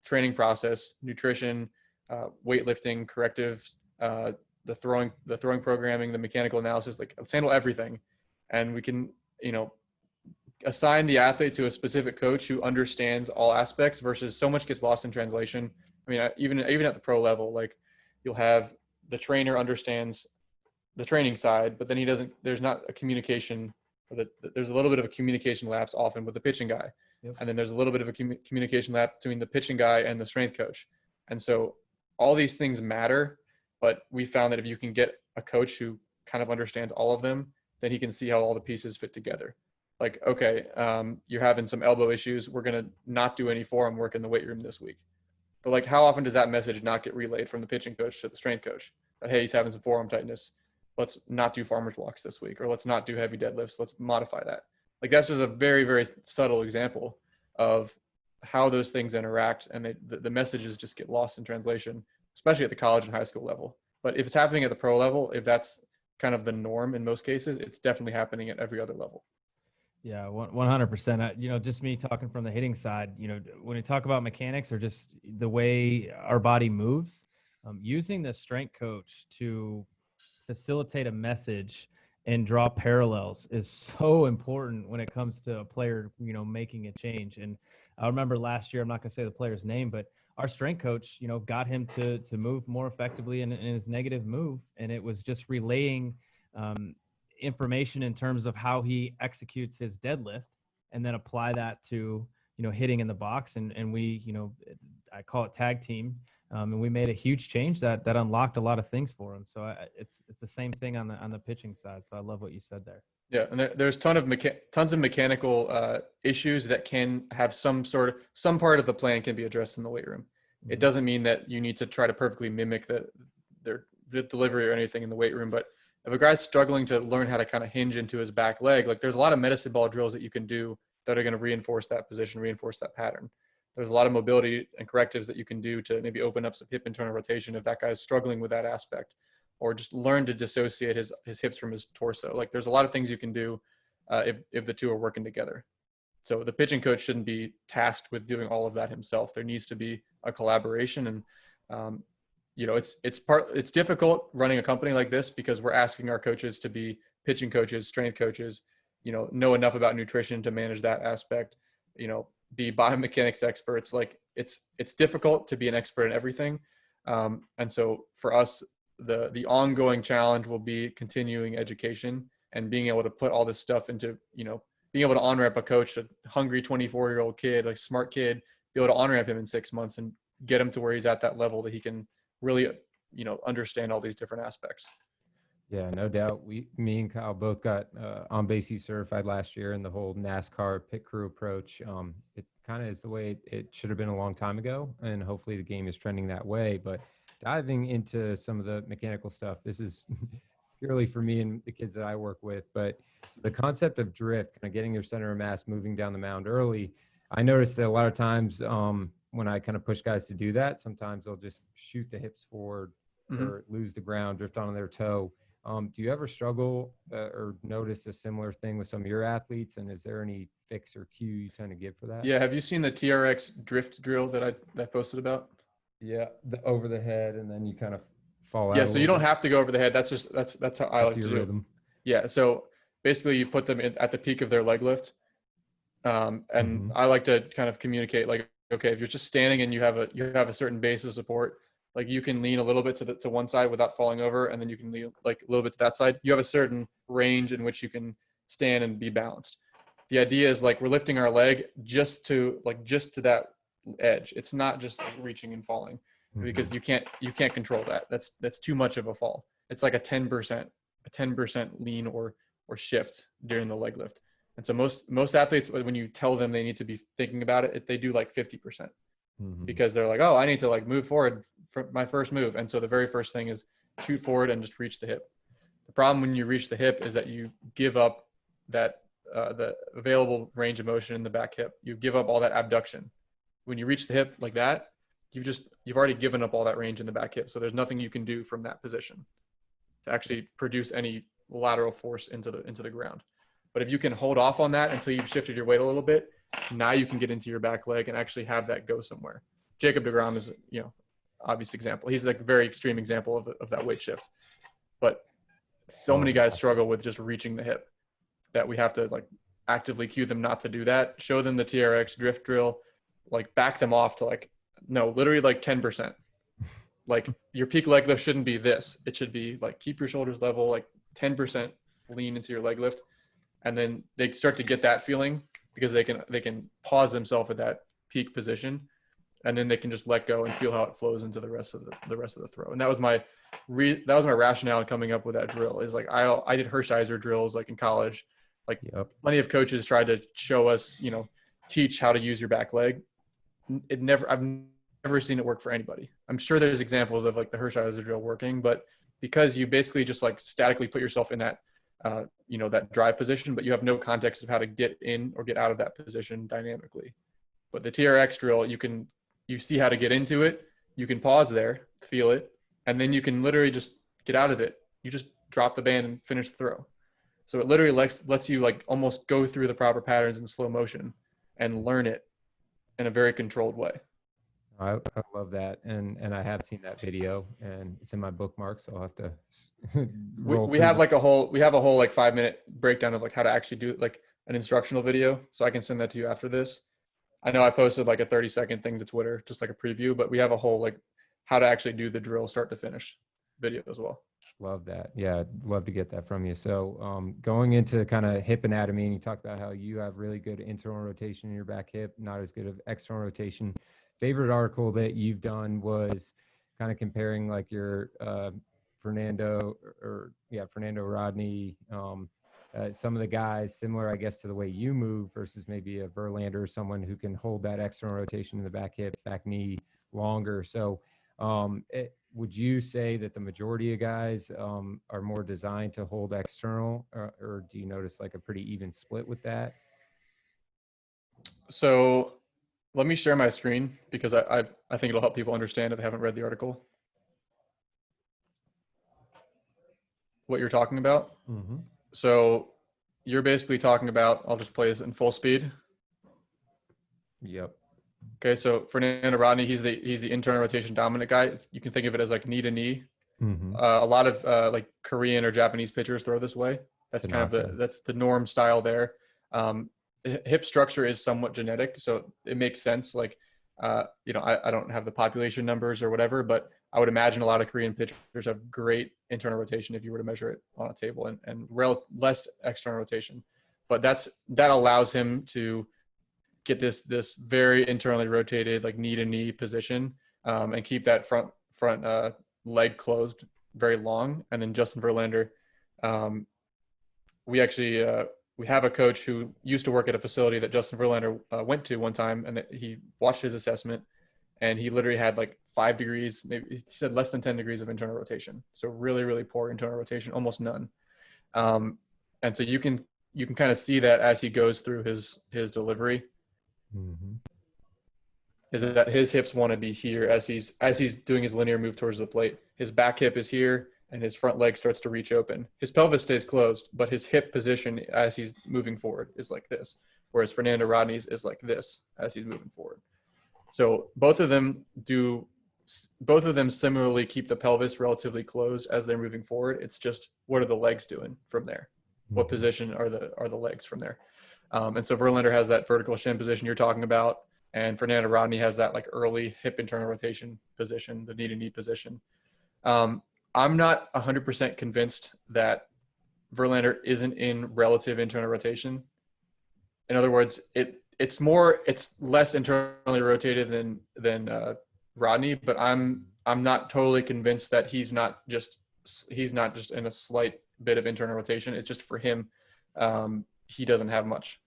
training process, nutrition, weightlifting, correctives, the throwing programming, the mechanical analysis. Like, let's handle everything. And we can, assign the athlete to a specific coach who understands all aspects versus so much gets lost in translation. I mean, even at the pro level, like you'll have the trainer understands the training side, but then there's not a communication, or there's a little bit of a communication lapse often with the pitching guy. Yep. And then there's a little bit of a communication lapse between the pitching guy and the strength coach. And so all these things matter, but we found that if you can get a coach who kind of understands all of them, then he can see how all the pieces fit together. Like, okay, you're having some elbow issues. We're going to not do any forearm work in the weight room this week. But like, how often does that message not get relayed from the pitching coach to the strength coach that, hey, he's having some forearm tightness. Let's not do farmer's walks this week, or let's not do heavy deadlifts. Let's modify that. Like, that's just a very, very subtle example of how those things interact, and the messages just get lost in translation, especially at the college and high school level. But if it's happening at the pro level, if that's kind of the norm in most cases, it's definitely happening at every other level. Yeah, 100%. Just me talking from the hitting side, when you talk about mechanics or just the way our body moves, using the strength coach to facilitate a message and draw parallels is so important when it comes to a player, making a change. And I remember last year, I'm not going to say the player's name, but our strength coach, got him to move more effectively in his negative move. And it was just relaying information in terms of how he executes his deadlift, and then apply that to, hitting in the box. And we, I call it tag team. And we made a huge change that unlocked a lot of things for him. So it's the same thing on the pitching side. So I love what you said there. Yeah, and there's tons of mechanical issues that can have some part of the plan can be addressed in the weight room. It doesn't mean that you need to try to perfectly mimic their delivery or anything in the weight room. But if a guy's struggling to learn how to kind of hinge into his back leg, like there's a lot of medicine ball drills that you can do that are going to reinforce that position, reinforce that pattern. There's a lot of mobility and correctives that you can do to maybe open up some hip internal rotation if that guy's struggling with that aspect, or just learn to dissociate his hips from his torso. Like there's a lot of things you can do if the two are working together. So the pitching coach shouldn't be tasked with doing all of that himself. There needs to be a collaboration. And it's difficult running a company like this because we're asking our coaches to be pitching coaches, strength coaches, know enough about nutrition to manage that aspect, be biomechanics experts. Like it's difficult to be an expert in everything. And so for us, the ongoing challenge will be continuing education and being able to put all this stuff into, being able to on-ramp a coach, a hungry 24-year-old kid, like smart kid, be able to on-ramp him in 6 months and get him to where he's at that level that he can really, understand all these different aspects. Yeah, no doubt. Me and Kyle both got on base use certified last year, and the whole NASCAR pit crew approach, it kind of is the way it should have been a long time ago, and hopefully the game is trending that way. But diving into some of the mechanical stuff, this is purely for me and the kids that I work with. But the concept of drift, kind of getting your center of mass moving down the mound early, I noticed that a lot of times when I kind of push guys to do that, sometimes they'll just shoot the hips forward or lose the ground, drift on their toe. Do you ever struggle or notice a similar thing with some of your athletes? And is there any fix or cue you tend to give for that? Yeah. Have you seen the TRX drift drill that I posted about? Yeah, the over the head, and then you kind of fall out. Yeah. So you don't have to go over the head. That's how I like to do rhythm. Yeah. So basically you put them at the peak of their leg lift. And I like to kind of communicate like, okay, if you're just standing and you have a certain base of support, like you can lean a little bit to one side without falling over, and then you can lean like a little bit to that side. You have a certain range in which you can stand and be balanced. The idea is like we're lifting our leg just to that edge. It's not just like reaching and falling, because you can't control that. That's too much of a fall. It's like a 10% lean or shift during the leg lift. And so most athletes, when you tell them they need to be thinking about it, they do like 50%. Because they're like, oh, I need to like move forward for my first move. And so the very first thing is shoot forward and just reach the hip. The problem when you reach the hip is that you give up that the available range of motion in the back hip. You give up all that abduction. When you reach the hip like that, you've already given up all that range in the back hip. So there's nothing you can do from that position to actually produce any lateral force into the ground. But if you can hold off on that until you've shifted your weight a little bit, now you can get into your back leg and actually have that go somewhere. Jacob deGrom is, obvious example. He's like a very extreme example of that weight shift. But so many guys struggle with just reaching the hip that we have to like actively cue them not to do that. Show them the TRX drift drill, like back them off to like, no, literally like 10%. Like your peak leg lift shouldn't be this. It should be like keep your shoulders level, like 10% lean into your leg lift. And then they start to get that feeling because they can pause themselves at that peak position, and then they can just let go and feel how it flows into the rest of the throw. And that was my rationale in coming up with that drill. Is like I did Hershiser drills like in college, like plenty of coaches tried to show us, teach how to use your back leg. I've never seen it work for anybody. I'm sure there's examples of like the Hershiser drill working, but because you basically just like statically put yourself in that that drive position, but you have no context of how to get in or get out of that position dynamically. But the TRX drill, you see how to get into it. You can pause there, feel it, and then you can literally just get out of it. You just drop the band and finish the throw. So it literally lets you like almost go through the proper patterns in slow motion and learn it in a very controlled way. I love that, and I have seen that video, and it's in my bookmarks, so I'll have to. we have a whole like 5-minute breakdown of like how to actually do like an instructional video, so I can send that to you after this. I know I posted like a 30-second thing to Twitter, just like a preview, but we have a whole like how to actually do the drill start to finish video as well. Love that. Yeah, I'd love to get that from you. So going into kind of hip anatomy, and you talked about how you have really good internal rotation in your back hip, not as good of external rotation. Favorite article that you've done was kind of comparing like your Fernando Rodney, some of the guys similar, I guess, to the way you move versus maybe a Verlander, someone who can hold that external rotation in the back hip, back knee longer. So would you say that the majority of guys are more designed to hold external, or do you notice like a pretty even split with that? So let me share my screen because I think it'll help people understand if they haven't read the article. What you're talking about. Mm-hmm. So you're basically talking about, I'll just play this in full speed. Yep. Okay, so Fernando Rodney, he's the internal rotation dominant guy. You can think of it as like knee to knee. Mm-hmm. A lot of like Korean or Japanese pitchers throw this way. That's kind of that's the norm style there. Hip structure is somewhat genetic, so it makes sense. Like, you know, I don't have the population numbers or whatever, but I would imagine a lot of Korean pitchers have great internal rotation if you were to measure it on a table, and less external rotation. But that allows him to get this very internally rotated, like knee to knee position, and keep that front leg closed very long. And then Justin Verlander, we have a coach who used to work at a facility that Justin Verlander went to one time, and he watched his assessment, and he literally had like 5 degrees, maybe he said less than 10 degrees of internal rotation. So really, really poor internal rotation, almost none. And so you can kind of see that as he goes through his delivery. Mm-hmm. Is that his hips want to be here as he's doing his linear move towards the plate. His back hip is here, and his front leg starts to reach open. His pelvis stays closed, but his hip position as he's moving forward is like this, whereas Fernando Rodney's is like this as he's moving forward. So both of them similarly keep the pelvis relatively closed as they're moving forward. It's just, what are the legs doing from there? Mm-hmm. What position are the legs from there? And so Verlander has that vertical shin position you're talking about, and Fernando Rodney has that like early hip internal rotation position, the knee to knee position. I'm not 100% convinced that Verlander isn't in relative internal rotation. In other words, it's less internally rotated than Rodney, but I'm not totally convinced that he's not just in a slight bit of internal rotation. It's just for him, he doesn't have much,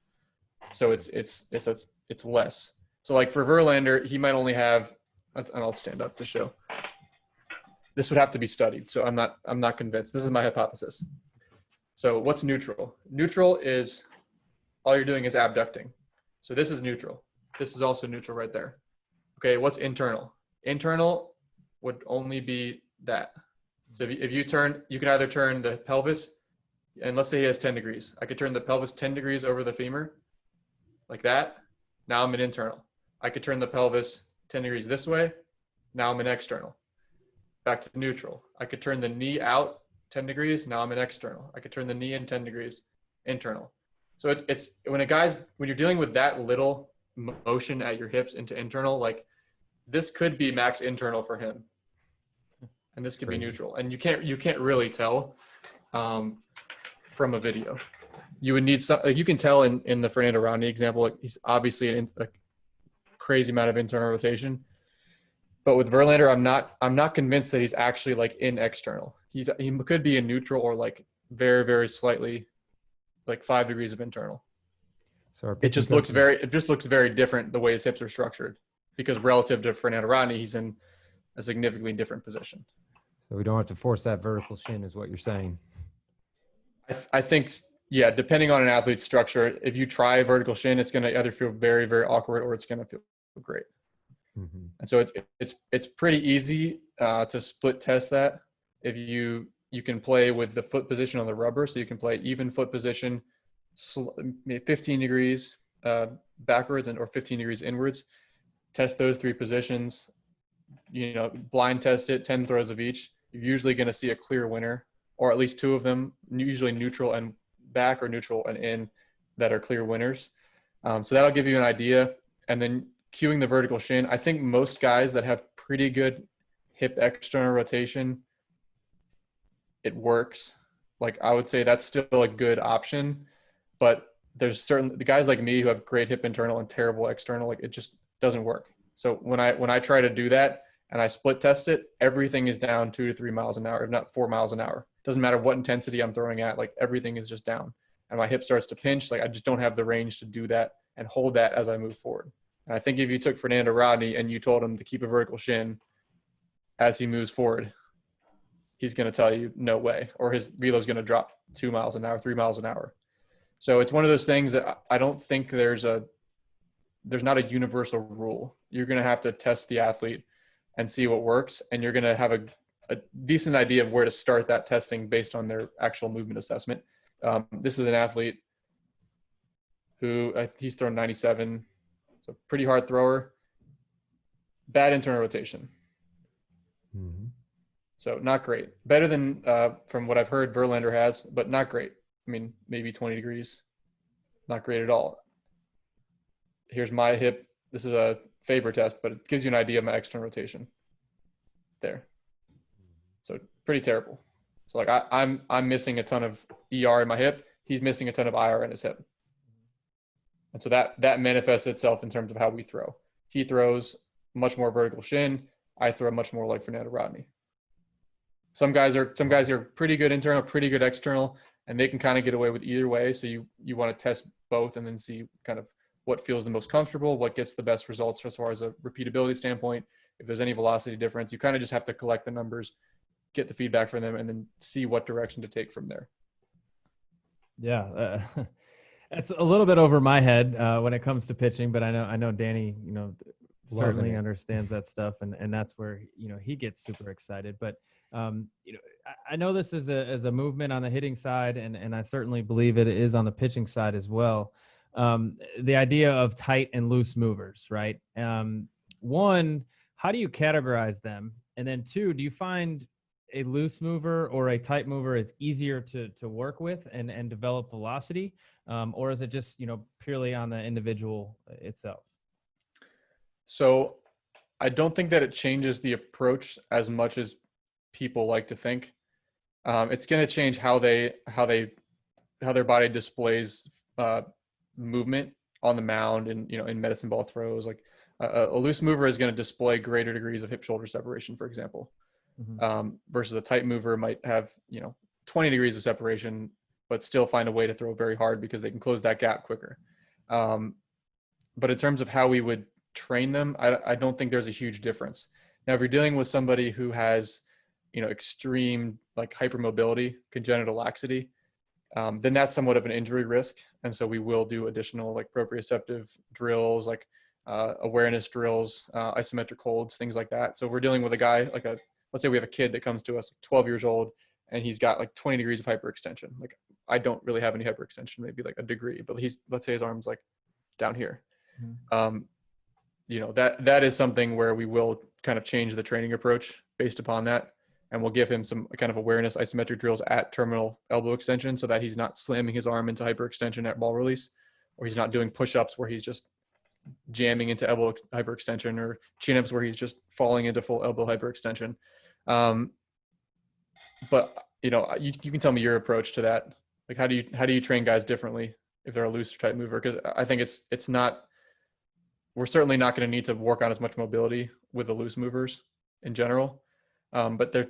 so it's less. So like for Verlander, he might only have, and I'll stand up to show. This would have to be studied, so I'm not convinced. This is my hypothesis. So what's neutral? Neutral is all you're doing is abducting. So this is neutral. This is also neutral right there. Okay, what's internal? Internal would only be that. So if you turn, you can either turn the pelvis, and let's say he has 10 degrees. I could turn the pelvis 10 degrees over the femur, like that. Now I'm in internal. I could turn the pelvis 10 degrees this way. Now I'm in external. Back to neutral. I could turn the knee out 10 degrees. Now I'm in external. I could turn the knee in 10 degrees, internal. So it's when you're dealing with that little motion at your hips into internal, like this could be max internal for him, and this could be neutral. And you can't really tell from a video. You would need some, like you can tell in the Fernando Rodney example, like he's obviously a crazy amount of internal rotation. But with Verlander, I'm not convinced that he's actually like in external. He could be in neutral or like very, very slightly like 5 degrees of internal. So it just looks very different the way his hips are structured, because relative to Fernando Rodney, he's in a significantly different position. So we don't have to force that vertical shin, is what you're saying. I think, yeah, depending on an athlete's structure, if you try vertical shin, it's going to either feel very, very awkward or it's going to feel great. Mm-hmm. And so it's pretty easy to split test that. If you can play with the foot position on the rubber, so you can play even foot position, 15 degrees backwards or 15 degrees inwards. Test those 3 positions. Blind test it, 10 throws of each. You're usually going to see a clear winner, or at least 2 of them, usually neutral and back or neutral and in, that are clear winners. So that'll give you an idea. and then cueing the vertical shin. I think most guys that have pretty good hip external rotation, it works. Like I would say that's still a good option, but there's certain the guys like me who have great hip internal and terrible external, like it just doesn't work. So when I try to do that and I split test it, everything is down 2 to 3 miles an hour, if not 4 miles an hour. Doesn't matter what intensity I'm throwing at, like everything is just down. And my hip starts to pinch. Like I just don't have the range to do that and hold that as I move forward. And I think if you took Fernando Rodney and you told him to keep a vertical shin as he moves forward, he's going to tell you no way, or his velo is going to drop 2 miles an hour, 3 miles an hour. So it's one of those things that I don't think there's not a universal rule. You're going to have to test the athlete and see what works. And you're going to have a decent idea of where to start that testing based on their actual movement assessment. This is an athlete who he's thrown 97, so pretty hard thrower, bad internal rotation. Mm-hmm. So not great. Better than from what I've heard Verlander has, but not great. I mean, maybe 20 degrees. Not great at all. Here's my hip. This is a Faber test, but it gives you an idea of my external rotation. There. So pretty terrible. So like I'm missing a ton of ER in my hip. He's missing a ton of IR in his hip. And so that manifests itself in terms of how we throw. He throws much more vertical shin. I throw much more like Fernando Rodney. Some guys are pretty good internal, pretty good external, and they can kind of get away with either way. So you want to test both and then see kind of what feels the most comfortable, what gets the best results as far as a repeatability standpoint. If there's any velocity difference, you kind of just have to collect the numbers, get the feedback from them, and then see what direction to take from there. Yeah, it's a little bit over my head when it comes to pitching, but I know Danny, certainly understands that stuff, and that's where he gets super excited. But I know this is a movement on the hitting side, and I certainly believe it is on the pitching side as well. The idea of tight and loose movers, right? One, how do you categorize them? And then two, do you find a loose mover or a tight mover is easier to work with and develop velocity? Or is it just, purely on the individual itself? So I don't think that it changes the approach as much as people like to think. It's going to change how their body displays movement on the mound and in medicine ball throws. Like a loose mover is going to display greater degrees of hip shoulder separation, for example, versus a tight mover might have 20 degrees of separation, but still find a way to throw very hard because they can close that gap quicker. But in terms of how we would train them, I don't think there's a huge difference. Now, if you're dealing with somebody who has extreme like hypermobility, congenital laxity, then that's somewhat of an injury risk. And so we will do additional like proprioceptive drills, like awareness drills, isometric holds, things like that. So if we're dealing with a guy like let's say we have a kid that comes to us 12 years old and he's got like 20 degrees of hyperextension. Like I don't really have any hyperextension, maybe like a degree, but let's say his arm's like down here. That is something where we will kind of change the training approach based upon that. And we'll give him some kind of awareness isometric drills at terminal elbow extension so that he's not slamming his arm into hyperextension at ball release, or he's not doing push-ups where he's just jamming into elbow hyperextension, or chin-ups where he's just falling into full elbow hyperextension. But you can tell me your approach to that. Like how do you train guys differently if they're a loose or tight mover? Because I think it's not. We're certainly not going to need to work on as much mobility with the loose movers in general. But they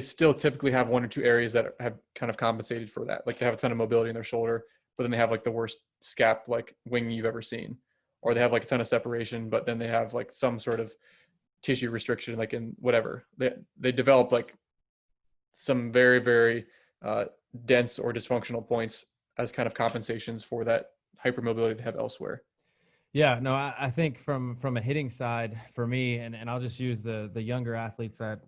still typically have one or two areas that have kind of compensated for that. Like they have a ton of mobility in their shoulder, but then they have like the worst scap like wing you've ever seen, or they have like a ton of separation, but then they have like some sort of tissue restriction, like in whatever they develop like some very, very dense or dysfunctional points as kind of compensations for that hypermobility they have elsewhere. Yeah, no, I think from a hitting side for me, and I'll just use the younger athletes at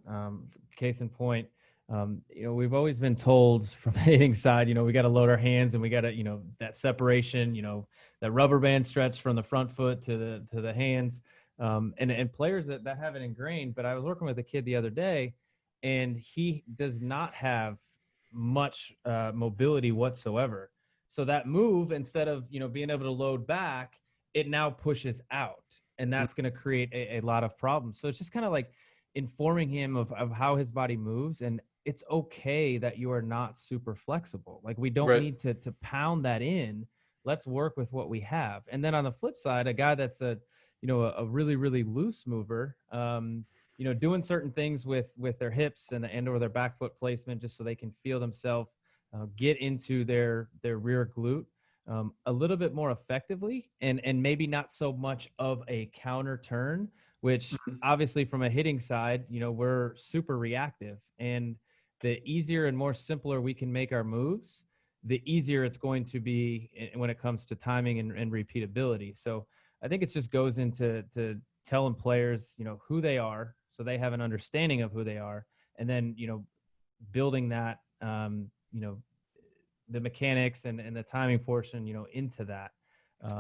case in point. We've always been told from the hitting side, we got to load our hands and we got to, that separation, that rubber band stretch from the front foot to the hands, and players that have it ingrained. But I was working with a kid the other day, and he does not have much mobility whatsoever. So that move, instead of being able to load back, it now pushes out, and that's going to create a lot of problems. So it's just kind of like informing him of how his body moves, and it's okay that you are not super flexible. Like, we don't Right. need to pound that in. Let's work with what we have. And then on the flip side, a guy that's a really, really loose mover, doing certain things with their hips and or their back foot placement, just so they can feel themselves get into their rear glute a little bit more effectively, and maybe not so much of a counter turn, which obviously from a hitting side, we're super reactive, and the easier and more simpler we can make our moves, the easier it's going to be when it comes to timing and repeatability. So I think it just goes into telling players, who they are, so they have an understanding of who they are, and then, building that, the mechanics and the timing portion, into that.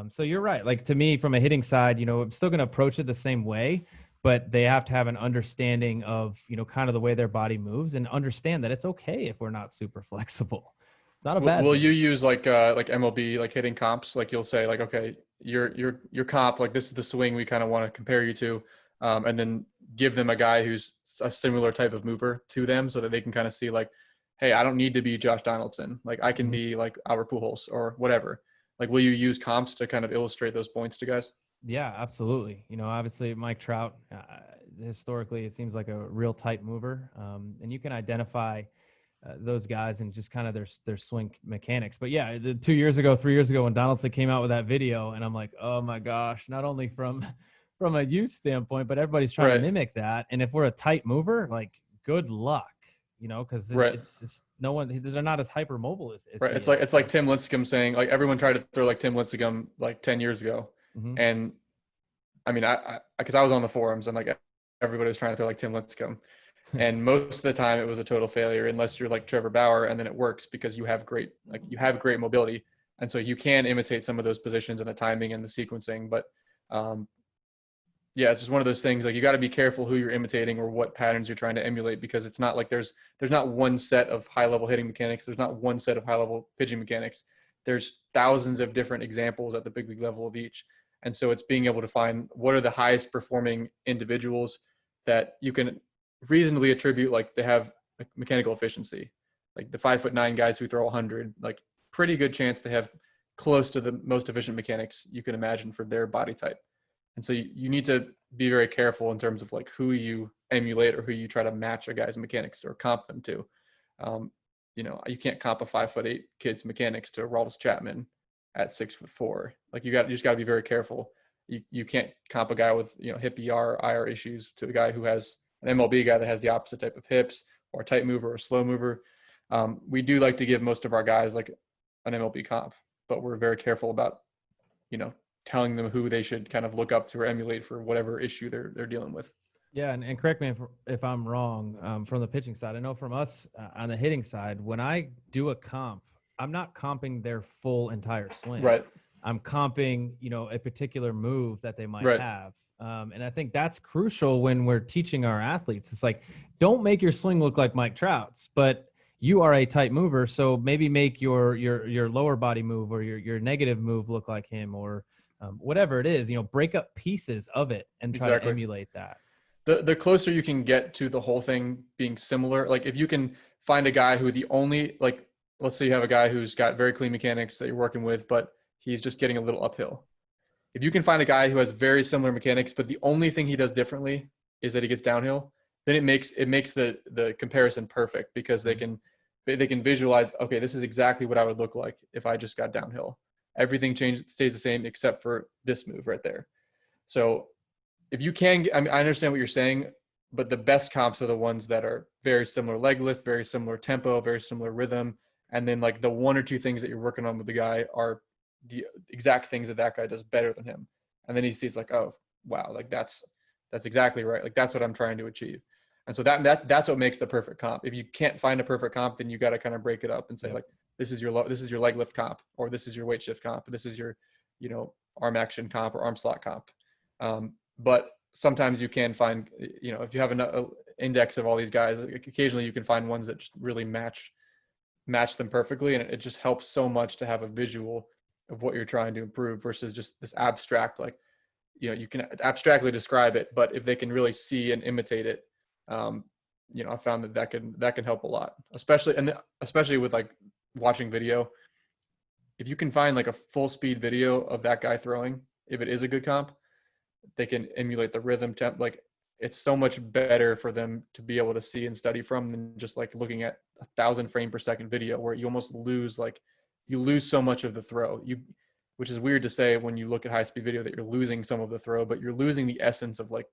So you're right. Like, to me, from a hitting side, I'm still going to approach it the same way, but they have to have an understanding of, kind of the way their body moves, and understand that it's okay if we're not super flexible. It's not a bad Will thing. you use like MLB, like hitting comps? Like, you'll say like, okay, your comp, like, this is the swing we kind of want to compare you to, and then give them a guy who's a similar type of mover to them, so that they can kind of see like, hey, I don't need to be Josh Donaldson. Like, I can be like Albert Pujols or whatever. Like, will you use comps to kind of illustrate those points to guys? Yeah, absolutely. Obviously Mike Trout, historically, it seems like a real tight mover. And you can identify those guys and just kind of their swing mechanics. But yeah, 2 years ago, 3 years ago, when Donaldson came out with that video, and I'm like, oh my gosh, not only from a youth standpoint, but everybody's trying to Right. mimic that. And if we're a tight mover, like, good luck, because Right. it's just no one, they're not as hypermobile as Right. he It's is. like Tim Lincecum saying, like, everyone tried to throw like Tim Lincecum like 10 years ago. Mhm. And I mean, because I was on the forums, and like everybody was trying to throw like Tim Lincecum. And most of the time it was a total failure, unless you're like Trevor Bauer, and then it works because you have great mobility. And so you can imitate some of those positions and the timing and the sequencing. But yeah, it's just one of those things, like, you got to be careful who you're imitating or what patterns you're trying to emulate, because it's not like there's not one set of high level hitting mechanics. There's not one set of high level pitching mechanics. There's thousands of different examples at the big league level of each. And so it's being able to find what are the highest performing individuals that you can reasonably attribute, like, they have like mechanical efficiency, like the 5'9" guys who throw 100, like, pretty good chance they have close to the most efficient mechanics you can imagine for their body type. And so you need to be very careful in terms of like who you emulate or who you try to match a guy's mechanics or comp them to. You can't comp a 5'8" kid's mechanics to Aroldis Chapman at 6'4". Like, you just got to be very careful. You can't comp a guy with hip IR issues to a guy who has an MLB guy that has the opposite type of hips, or a tight mover or a slow mover. We do like to give most of our guys like an MLB comp, but we're very careful about telling them who they should kind of look up to or emulate for whatever issue they're dealing with. Yeah, and correct me if I'm wrong, from the pitching side. I know from us on the hitting side, when I do a comp, I'm not comping their full entire swing. Right. I'm comping, a particular move that they might Right. have. And I think that's crucial when we're teaching our athletes. It's like, don't make your swing look like Mike Trout's, but you are a tight mover, so maybe make your lower body move or your negative move look like him, or whatever it is. Break up pieces of it and try to emulate that. The closer you can get to the whole thing being similar, like, if you can find a guy who let's say you have a guy who's got very clean mechanics that you're working with, but he's just getting a little uphill. If you can find a guy who has very similar mechanics, but the only thing he does differently is that he gets downhill, then it makes the comparison perfect, because they can visualize, okay, this is exactly what I would look like if I just got downhill. Everything stays the same except for this move right there. So if you can, I mean, I understand what you're saying, but the best comps are the ones that are very similar leg lift, very similar tempo, very similar rhythm. And then like the one or two things that you're working on with the guy are the exact things that guy does better than him. And then he sees like, oh, wow, like that's exactly right. Like, that's what I'm trying to achieve. And so that's what makes the perfect comp. If you can't find a perfect comp, then you got to kind of break it up and say, like, this is your leg lift comp, or this is your weight shift comp, or this is your, arm action comp or arm slot comp. But sometimes you can find, if you have an index of all these guys, like, occasionally you can find ones that just really match them perfectly. And it just helps so much to have a visual of what you're trying to improve versus just this abstract, like, you can abstractly describe it, but if they can really see and imitate it, I found that can help a lot, especially with like watching video. If you can find like a full speed video of that guy throwing, if it is a good comp, they can emulate the rhythm temp. Like, it's so much better for them to be able to see and study from than just like looking at 1,000 frame per second video where you almost lose so much of the throw. Which is weird to say when you look at high speed video that you're losing some of the throw, but you're losing the essence of like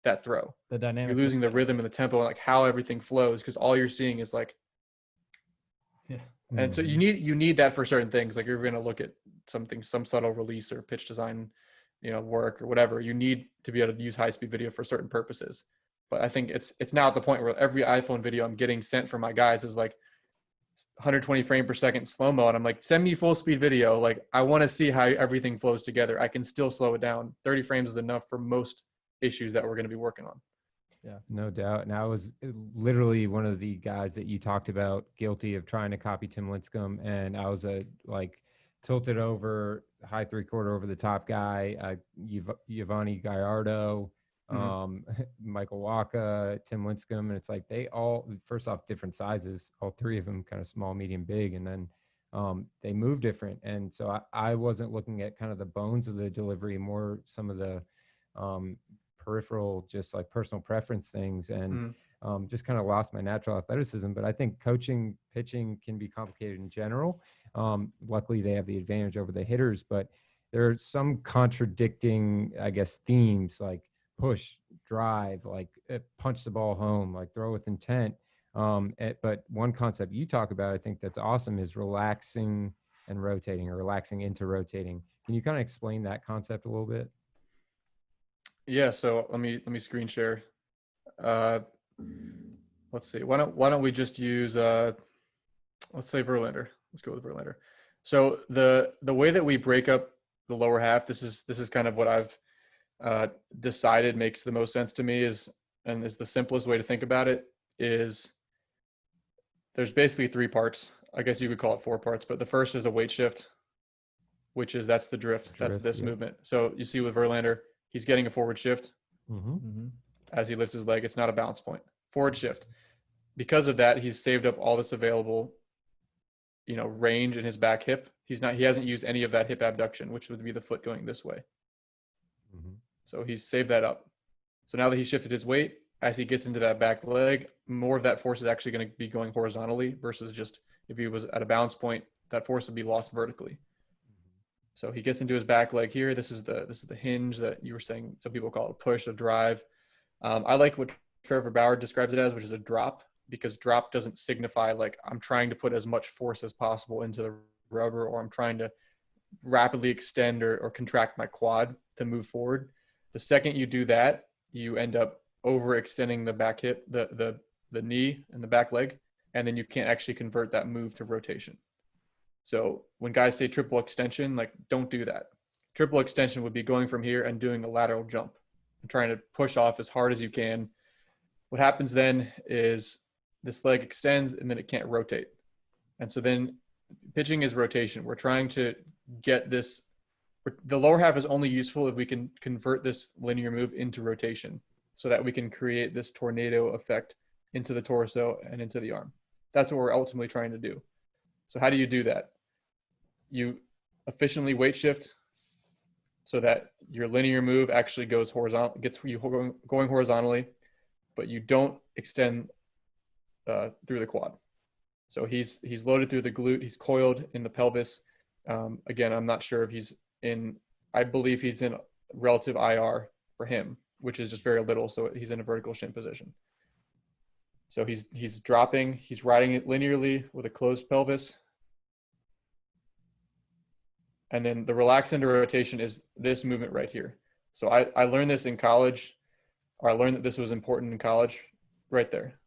that throw. The dynamic. You're losing the rhythm and the tempo and like how everything flows, because all you're seeing is like, yeah. And so you need that for certain things. Like, you're going to look at some subtle release or pitch design, work or whatever. You need to be able to use high speed video for certain purposes. But I think it's now at the point where every iPhone video I'm getting sent from my guys is like 120 frame per second slow-mo. And I'm like, send me full speed video. Like, I want to see how everything flows together. I can still slow it down. 30 frames is enough for most issues that we're going to be working on. Yeah, no doubt. And I was literally one of the guys that you talked about guilty of trying to copy Tim Lincecum. And I was tilted over, high 3/4 over the top guy, Giovanni Gallardo, Michael Waka, Tim Lincecum. And it's like they all, first off, different sizes, all three of them kind of small, medium, big. And then they move different. And so I wasn't looking at kind of the bones of the delivery, more some of the peripheral, just like personal preference things, and just kind of lost my natural athleticism. But I think coaching pitching can be complicated in general. Luckily, they have the advantage over the hitters, but there are some contradicting, I guess, themes like push, drive, like punch the ball home, like throw with intent. But one concept you talk about, I think that's awesome, is relaxing and rotating, or relaxing into rotating. Can you kind of explain that concept a little bit? Yeah. So let me screen share. Let's see. Why don't we just use let's say Verlander. Let's go with Verlander. So the way that we break up the lower half, this is kind of what I've decided makes the most sense to me, is the simplest way to think about it, is there's basically 3 parts. I guess you could call it 4 parts, but the first is a weight shift, which is that's the drift. That's this movement. So you see with Verlander, he's getting a forward shift as he lifts his leg. It's not a balance point. Forward shift. Because of that, he's saved up all this available, range in his back hip. He hasn't used any of that hip abduction, which would be the foot going this way. So he's saved that up. So now that he shifted his weight, as he gets into that back leg, more of that force is actually going to be going horizontally versus just if he was at a balance point, that force would be lost vertically. So he gets into his back leg here. This is the hinge that you were saying. Some people call it a push, a drive. I like what Trevor Bauer describes it as, which is a drop, because drop doesn't signify like I'm trying to put as much force as possible into the rubber, or I'm trying to rapidly extend or contract my quad to move forward. The second you do that, you end up overextending the back hip, the knee and the back leg, and then you can't actually convert that move to rotation. So when guys say triple extension, like, don't do that. Triple extension would be going from here and doing a lateral jump and trying to push off as hard as you can. What happens then is this leg extends and then it can't rotate. And so then pitching is rotation. We're trying to get this. The lower half is only useful if we can convert this linear move into rotation so that we can create this tornado effect into the torso and into the arm. That's what we're ultimately trying to do. So how do you do that? You efficiently weight shift so that your linear move actually goes horizontal, gets you going horizontally, but you don't extend through the quad. So he's loaded through the glute. He's coiled in the pelvis. Again, I'm not sure if he's in. I believe he's in relative IR for him, which is just very little. So he's in a vertical shin position. So he's dropping. He's riding it linearly with a closed pelvis. And then the relax into rotation is this movement right here. So I learned this in college, or I learned that this was important in college, right there.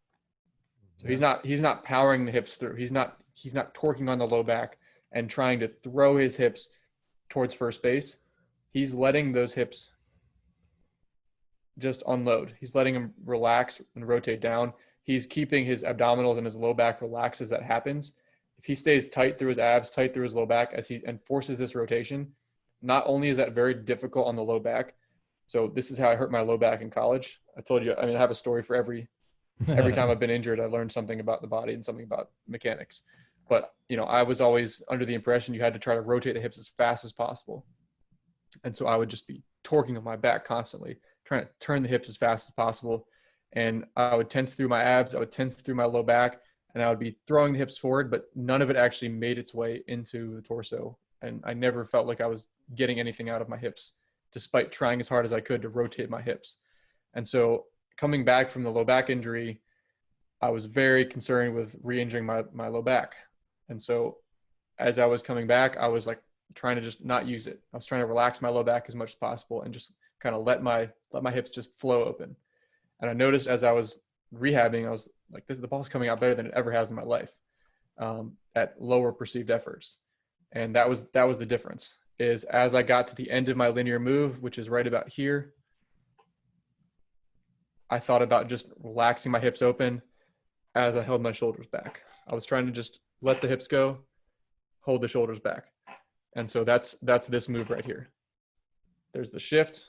So he's not powering the hips through. He's not torquing on the low back and trying to throw his hips towards first base. He's letting those hips just unload. He's letting them relax and rotate down. He's keeping his abdominals and his low back relaxed as that happens. if he stays tight through his abs, tight through his low back and forces this rotation, not only is that very difficult on the low back. So this is how I hurt my low back in college. I told you, I mean, I have a story for every time I've been injured. I learned something about the body and something about mechanics. But, I was always under the impression you had to try to rotate the hips as fast as possible. And so I would just be torquing on my back constantly, trying to turn the hips as fast as possible. And I would tense through my abs. I would tense through my low back, and I would be throwing the hips forward, but none of it actually made its way into the torso. And I never felt like I was getting anything out of my hips, despite trying as hard as I could to rotate my hips. And so coming back from the low back injury, I was very concerned with re-injuring my low back. And so as I was coming back, I was like trying to just not use it. I was trying to relax my low back as much as possible and just kind of let my hips just flow open. And I noticed as I was rehabbing, I was like, the ball's coming out better than it ever has in my life, at lower perceived efforts. And that was the difference, is as I got to the end of my linear move, which is right about here, I thought about just relaxing my hips open as I held my shoulders back. I was trying to just let the hips go, hold the shoulders back. And so that's this move right here. There's the shift,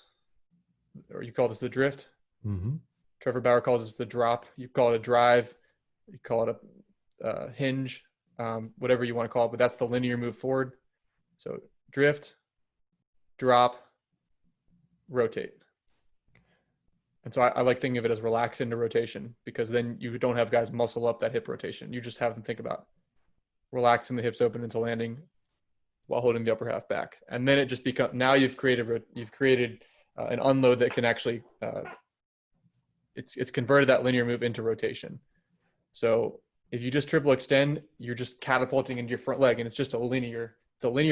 or you call this the drift. Mm-hmm. Trevor Bauer calls this the drop. You call it a drive. You call it a hinge, whatever you want to call it. But that's the linear move forward. So drift, drop, rotate. And so I like thinking of it as relax into rotation, because then you don't have guys muscle up that hip rotation. You just have them think about relaxing the hips open into landing while holding the upper half back. And then it just becomes, now you've created an unload that can actually, it's converted that linear move into rotation. So if you just triple extend, you're just catapulting into your front leg, and it's just a linear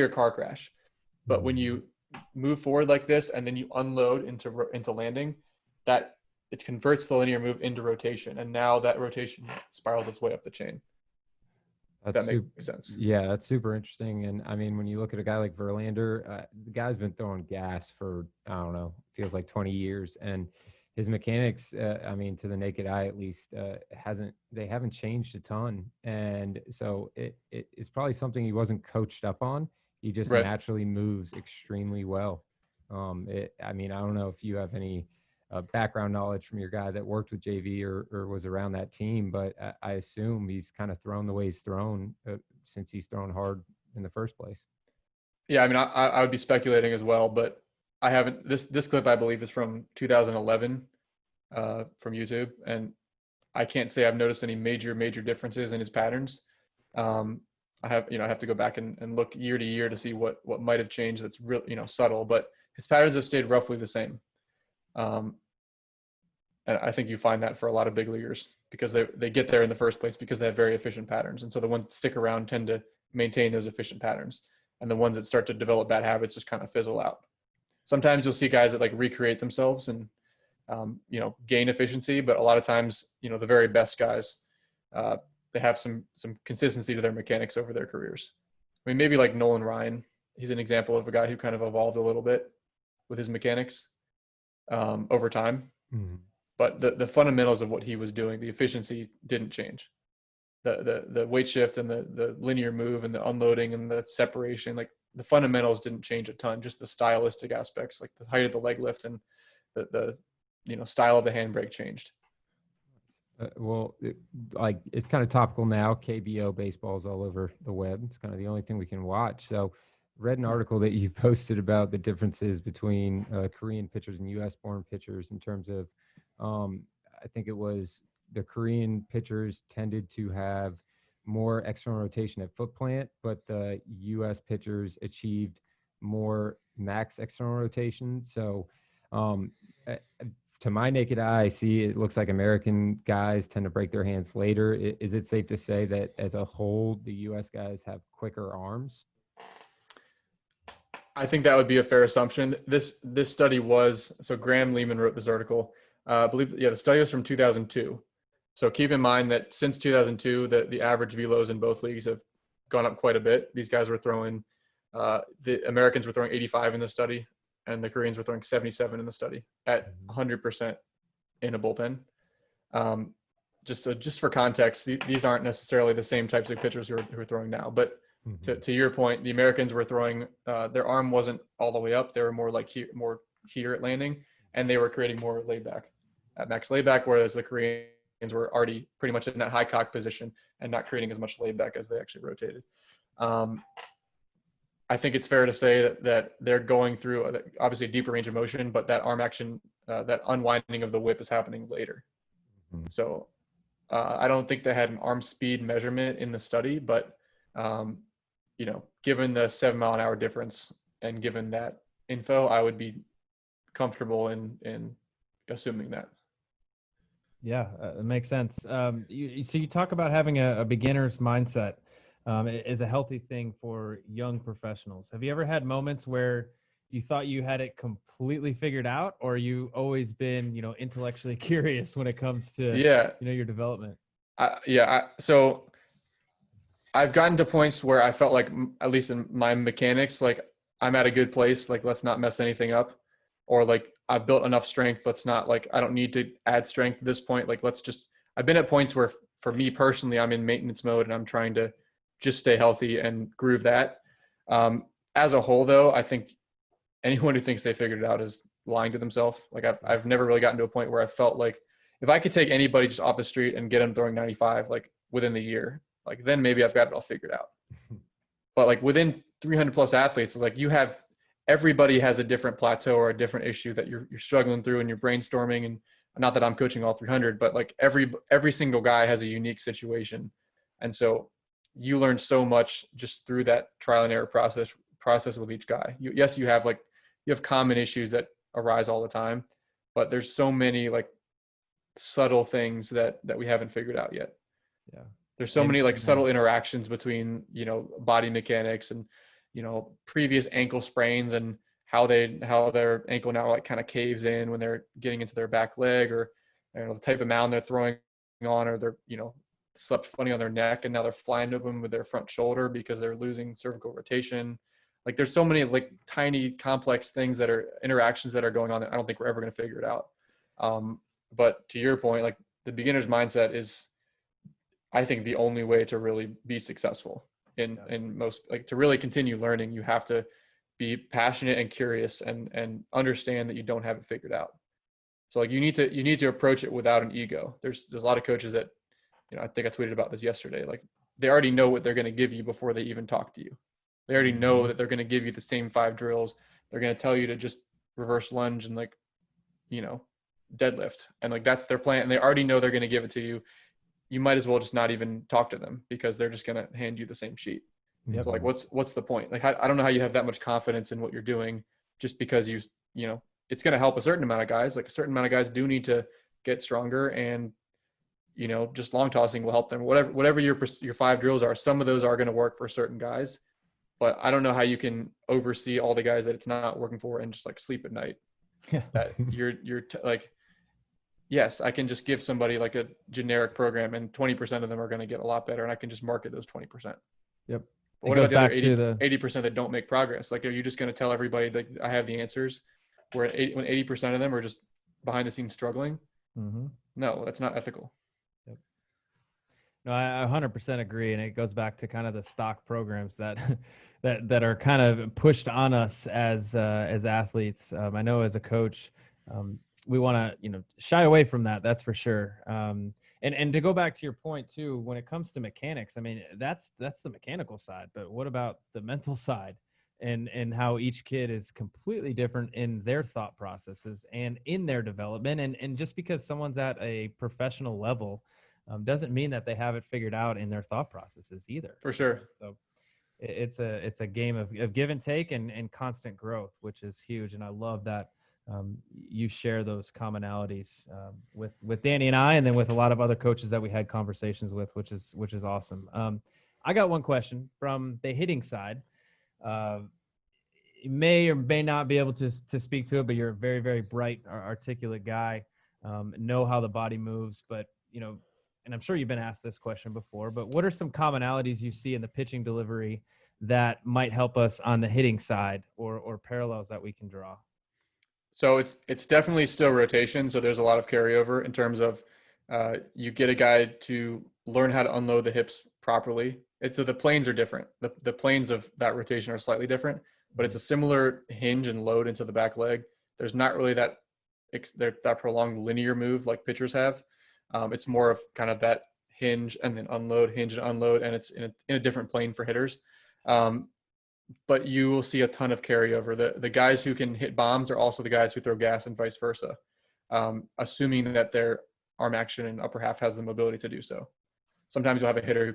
car crash. But when you move forward like this and then you unload into landing, that it converts the linear move into rotation, and now that rotation spirals its way up the chain. That makes sense. Yeah, that's super interesting. And I mean, when you look at a guy like Verlander, the guy's been throwing gas for, I don't know, feels like 20 years, and his mechanics, I mean, to the naked eye at least, they haven't changed a ton. And so it's probably something he wasn't coached up on. He just naturally moves extremely well. I mean, I don't know if you have any background knowledge from your guy that worked with JV or was around that team, but I assume he's kind of thrown the way he's thrown since he's thrown hard in the first place. Yeah, I mean, I would be speculating as well, but I haven't. This clip, I believe, is from 2011 from YouTube, and I can't say I've noticed any major differences in his patterns. I have to go back and look year to year to see what might have changed that's real, subtle, but his patterns have stayed roughly the same. And I think you find that for a lot of big leaguers, because they get there in the first place because they have very efficient patterns. And so the ones that stick around tend to maintain those efficient patterns. And the ones that start to develop bad habits just kind of fizzle out. Sometimes you'll see guys that like recreate themselves and, gain efficiency. But a lot of times, the very best guys, they have some consistency to their mechanics over their careers. I mean, maybe like Nolan Ryan, he's an example of a guy who kind of evolved a little bit with his mechanics over time. Mm-hmm. But the fundamentals of what he was doing, the efficiency didn't change. The weight shift and the linear move and the unloading and the separation, like the fundamentals didn't change a ton. Just the stylistic aspects, like the height of the leg lift and the style of the handbrake changed. It's kind of topical now. KBO baseball is all over the web. It's kind of the only thing we can watch. So read an article that you posted about the differences between Korean pitchers and U.S. born pitchers in terms of, I think it was the Korean pitchers tended to have more external rotation at foot plant, but the U.S. pitchers achieved more max external rotation. So to my naked eye, I see it looks like American guys tend to break their hands later. Is it safe to say that as a whole, the U.S. guys have quicker arms? I think that would be a fair assumption. This study so Graham Lehman wrote this article. I believe, the study was from 2002. So keep in mind that since 2002, the average velos in both leagues have gone up quite a bit. These guys were throwing, the Americans were throwing 85 in the study, and the Koreans were throwing 77 in the study at 100% in a bullpen. just for context, these aren't necessarily the same types of pitchers who are throwing now. But to your point, the Americans were throwing, their arm wasn't all the way up. They were more like here at landing, and they were creating more layback at max layback, whereas the Koreans were already pretty much in that high cock position and not creating as much layback as they actually rotated. I think it's fair to say that they're going through obviously a deeper range of motion, but that arm action, that unwinding of the whip is happening later. So I don't think they had an arm speed measurement in the study, but given the 7 mile an hour difference and given that info, I would be comfortable in assuming that. Yeah, it makes sense. So you talk about having a beginner's mindset is a healthy thing for young professionals. Have you ever had moments where you thought you had it completely figured out, or you always been, intellectually curious when it comes to, your development? So I've gotten to points where I felt like, at least in my mechanics, like I'm at a good place, like let's not mess anything up, or like I've built enough strength. Let's not, like, I don't need to add strength at this point. Like, I've been at points where for me personally, I'm in maintenance mode and I'm trying to just stay healthy and groove that. As a whole though, I think anyone who thinks they figured it out is lying to themselves. Like I've never really gotten to a point where I felt like if I could take anybody just off the street and get them throwing 95, like within the year, like then maybe I've got it all figured out. But like within 300 plus athletes, it's like everybody has a different plateau or a different issue that you're struggling through and you're brainstorming. And not that I'm coaching all 300, but like every single guy has a unique situation. And so you learn so much just through that trial and error process with each guy. You have common issues that arise all the time, but there's so many like subtle things that we haven't figured out yet. Yeah. There's so many like subtle interactions between, body mechanics and, previous ankle sprains and how their ankle now like kind of caves in when they're getting into their back leg, or the type of mound they're throwing on, or they're, slept funny on their neck and now they're flying open with their front shoulder because they're losing cervical rotation. Like there's so many like tiny complex things that are interactions that are going on that I don't think we're ever going to figure it out. But to your point, like the beginner's mindset is, I think, the only way to really be successful in most, like to really continue learning, you have to be passionate and curious and understand that you don't have it figured out. So like you need to approach it without an ego. There's a lot of coaches that, I think I tweeted about this yesterday. Like they already know what they're going to give you before they even talk to you. They already know that they're going to give you the same 5 drills. They're going to tell you to just reverse lunge and like, deadlift. And like, that's their plan. And they already know they're going to give it to you. You might as well just not even talk to them because they're just going to hand you the same sheet. Yep. So like, what's the point? Like, I don't know how you have that much confidence in what you're doing just because it's going to help a certain amount of guys. Like a certain amount of guys do need to get stronger, and, just long tossing will help them. Whatever your 5 drills are, some of those are going to work for certain guys, but I don't know how you can oversee all the guys that it's not working for and just like sleep at night. Yeah. That like, yes, I can just give somebody like a generic program and 20% of them are going to get a lot better, and I can just market those 20%. Yep. But what about the other 80% that don't make progress? Like, are you just going to tell everybody that I have the answers when 80% of them are just behind the scenes struggling? Mm-hmm. No, that's not ethical. Yep. No, I 100% agree. And it goes back to kind of the stock programs that are kind of pushed on us as athletes. I know as a coach, we want to, shy away from that. That's for sure. And to go back to your point too, when it comes to mechanics, I mean, that's the mechanical side, but what about the mental side and how each kid is completely different in their thought processes and in their development. And just because someone's at a professional level doesn't mean that they have it figured out in their thought processes either. For sure. So it's a game of give and take and constant growth, which is huge. And I love that you share those commonalities with Danny and I, and then with a lot of other coaches that we had conversations with, which is awesome. I got one question from the hitting side. You may or may not be able to speak to it, but you're a very, very bright, articulate guy. Know how the body moves, but and I'm sure you've been asked this question before, but what are some commonalities you see in the pitching delivery that might help us on the hitting side, or parallels that we can draw? So it's definitely still rotation. So there's a lot of carryover in terms of You get a guy to learn how to unload the hips properly. So the planes are different. The planes of that rotation are slightly different, but it's a similar hinge and load into the back leg. There's not really that prolonged linear move like pitchers have. It's more of kind of that hinge and then unload, hinge and unload, and it's in a different plane for hitters. But you will see a ton of carryover. The guys who can hit bombs are also the guys who throw gas and vice versa, assuming that their arm action and upper half has the mobility to do so. Sometimes you'll have a hitter who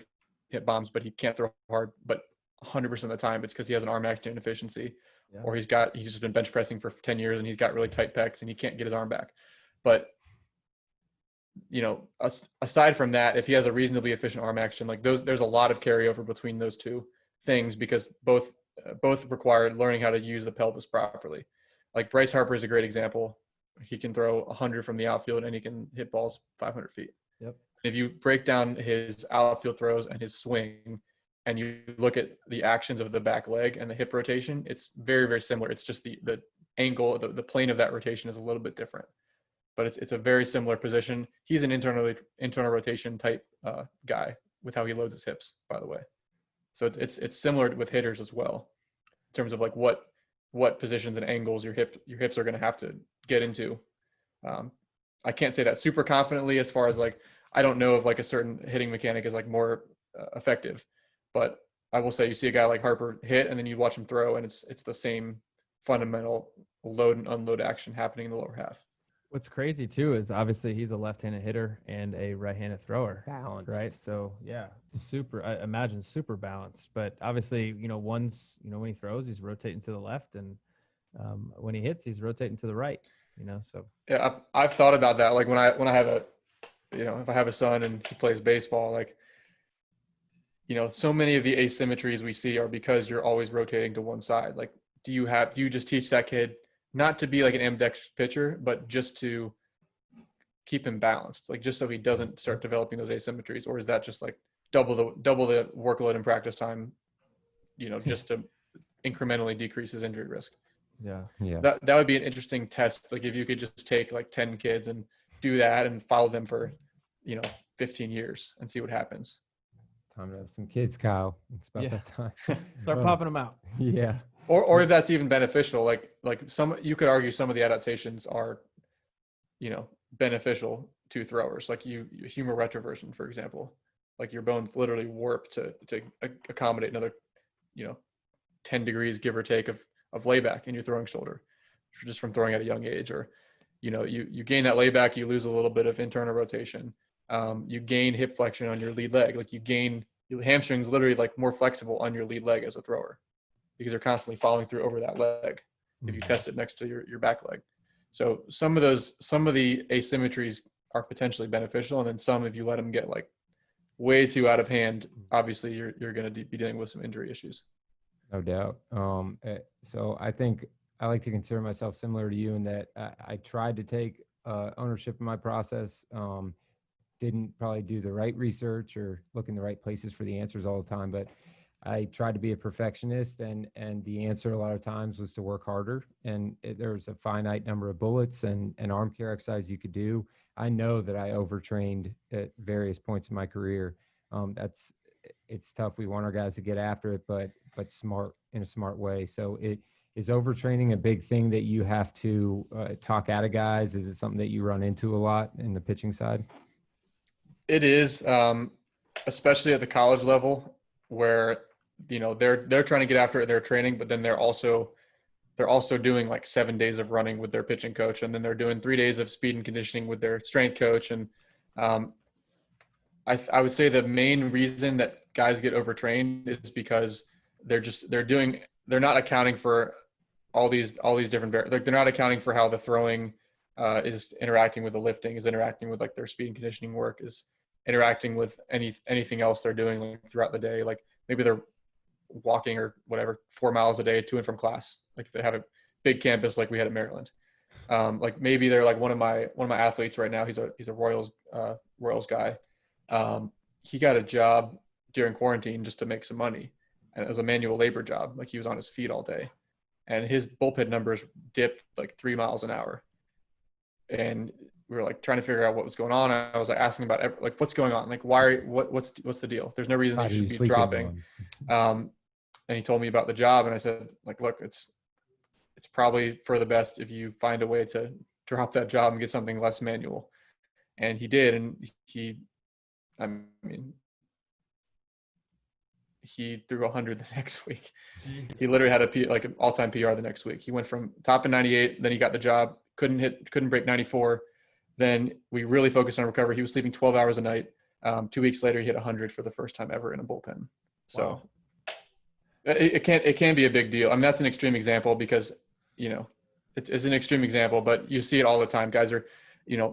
hit bombs, but he can't throw hard, but 100% of the time it's because he has an arm action deficiency, or he's just been bench pressing for 10 years and he's got really tight pecs and he can't get his arm back. But aside from that, if he has a reasonably efficient arm action, like there's a lot of carryover between those two things, because both require learning how to use the pelvis properly. Like Bryce Harper is a great example. He can throw 100 from the outfield and he can hit balls 500 feet. Yep. If you break down his outfield throws and his swing, and you look at the actions of the back leg and the hip rotation, it's very, very similar. It's just the angle, the plane of that rotation is a little bit different, but it's a very similar position. He's an internal rotation type guy with how he loads his hips, by the way. So it's similar with hitters as well, in terms of like what positions and angles your hips are going to have to get into. I can't say that super confidently as far as like, I don't know if like a certain hitting mechanic is like more effective, but I will say you see a guy like Harper hit and then you watch him throw and it's the same fundamental load and unload action happening in the lower half. What's crazy too is obviously he's a left-handed hitter and a right-handed thrower. Balanced. Right. So yeah, I imagine super balanced, but obviously, when he throws, he's rotating to the left, and when he hits, he's rotating to the right, so. Yeah. I've thought about that. Like when I have if I have a son and he plays baseball, like, so many of the asymmetries we see are because you're always rotating to one side. Like, do you just teach that kid not to be like an ambidextrous pitcher, but just to keep him balanced, like just so he doesn't start developing those asymmetries? Or is that just like double the workload and practice time, just to incrementally decrease his injury risk? Yeah. That would be an interesting test. Like if you could just take like 10 kids and do that and follow them for, 15 years and see what happens. Time to have some kids, Kyle. It's about that time. Start popping them out. Yeah. Or if that's even beneficial, like you could argue some of the adaptations are, beneficial to throwers. Like humor retroversion, for example, like your bones literally warp to accommodate another, 10 degrees, give or take, of layback in your throwing shoulder, just from throwing at a young age. Or, you gain that layback, you lose a little bit of internal rotation. You gain hip flexion on your lead leg. Like your hamstrings literally like more flexible on your lead leg as a thrower, because you're constantly following through over that leg if you test it next to your back leg. So some of the asymmetries are potentially beneficial, and then some, if you let them get like way too out of hand, obviously you're going to be dealing with some injury issues. No doubt. So I think I like to consider myself similar to you in that I tried to take ownership of my process. Didn't probably do the right research or look in the right places for the answers all the time, but I tried to be a perfectionist, and the answer a lot of times was to work harder. And there was a finite number of bullets and arm care exercise you could do. I know that I overtrained at various points in my career. It's tough. We want our guys to get after it, but smart, in a smart way. So is overtraining a big thing that you have to talk out of guys? Is it something that you run into a lot in the pitching side? It is, especially at the college level, where they're trying to get after it, their training, but then they're also doing like 7 days of running with their pitching coach, and then they're doing 3 days of speed and conditioning with their strength coach. And I would say the main reason that guys get overtrained is because they're not accounting for all these different like they're not accounting for how the throwing is interacting with the lifting, is interacting with like their speed and conditioning work, is interacting with anything else they're doing like throughout the day. Like maybe they're walking or whatever 4 miles a day to and from class, like if they have a big campus like we had at Maryland. Like maybe they're like one of my athletes right now, he's a Royals guy. He got a job during quarantine just to make some money, and it was a manual labor job. Like he was on his feet all day, and his bullpen numbers dipped like 3 miles an hour. And we were like trying to figure out what was going on. I was like asking about like, what's going on? Like, what's the deal? There's no reason you should be dropping. And he told me about the job, and I said, like, look, it's probably for the best if you find a way to drop that job and get something less manual. And he did. And I mean, he threw 100 the next week. He literally had like an all-time PR the next week. He went from top in 98, then he got the job, couldn't break 94. Then we really focused on recovery. He was sleeping 12 hours a night. 2 weeks later, he hit 100 for the first time ever in a bullpen. So wow. It can be a big deal. I mean, that's an extreme example because, it's an extreme example, but you see it all the time. Guys are,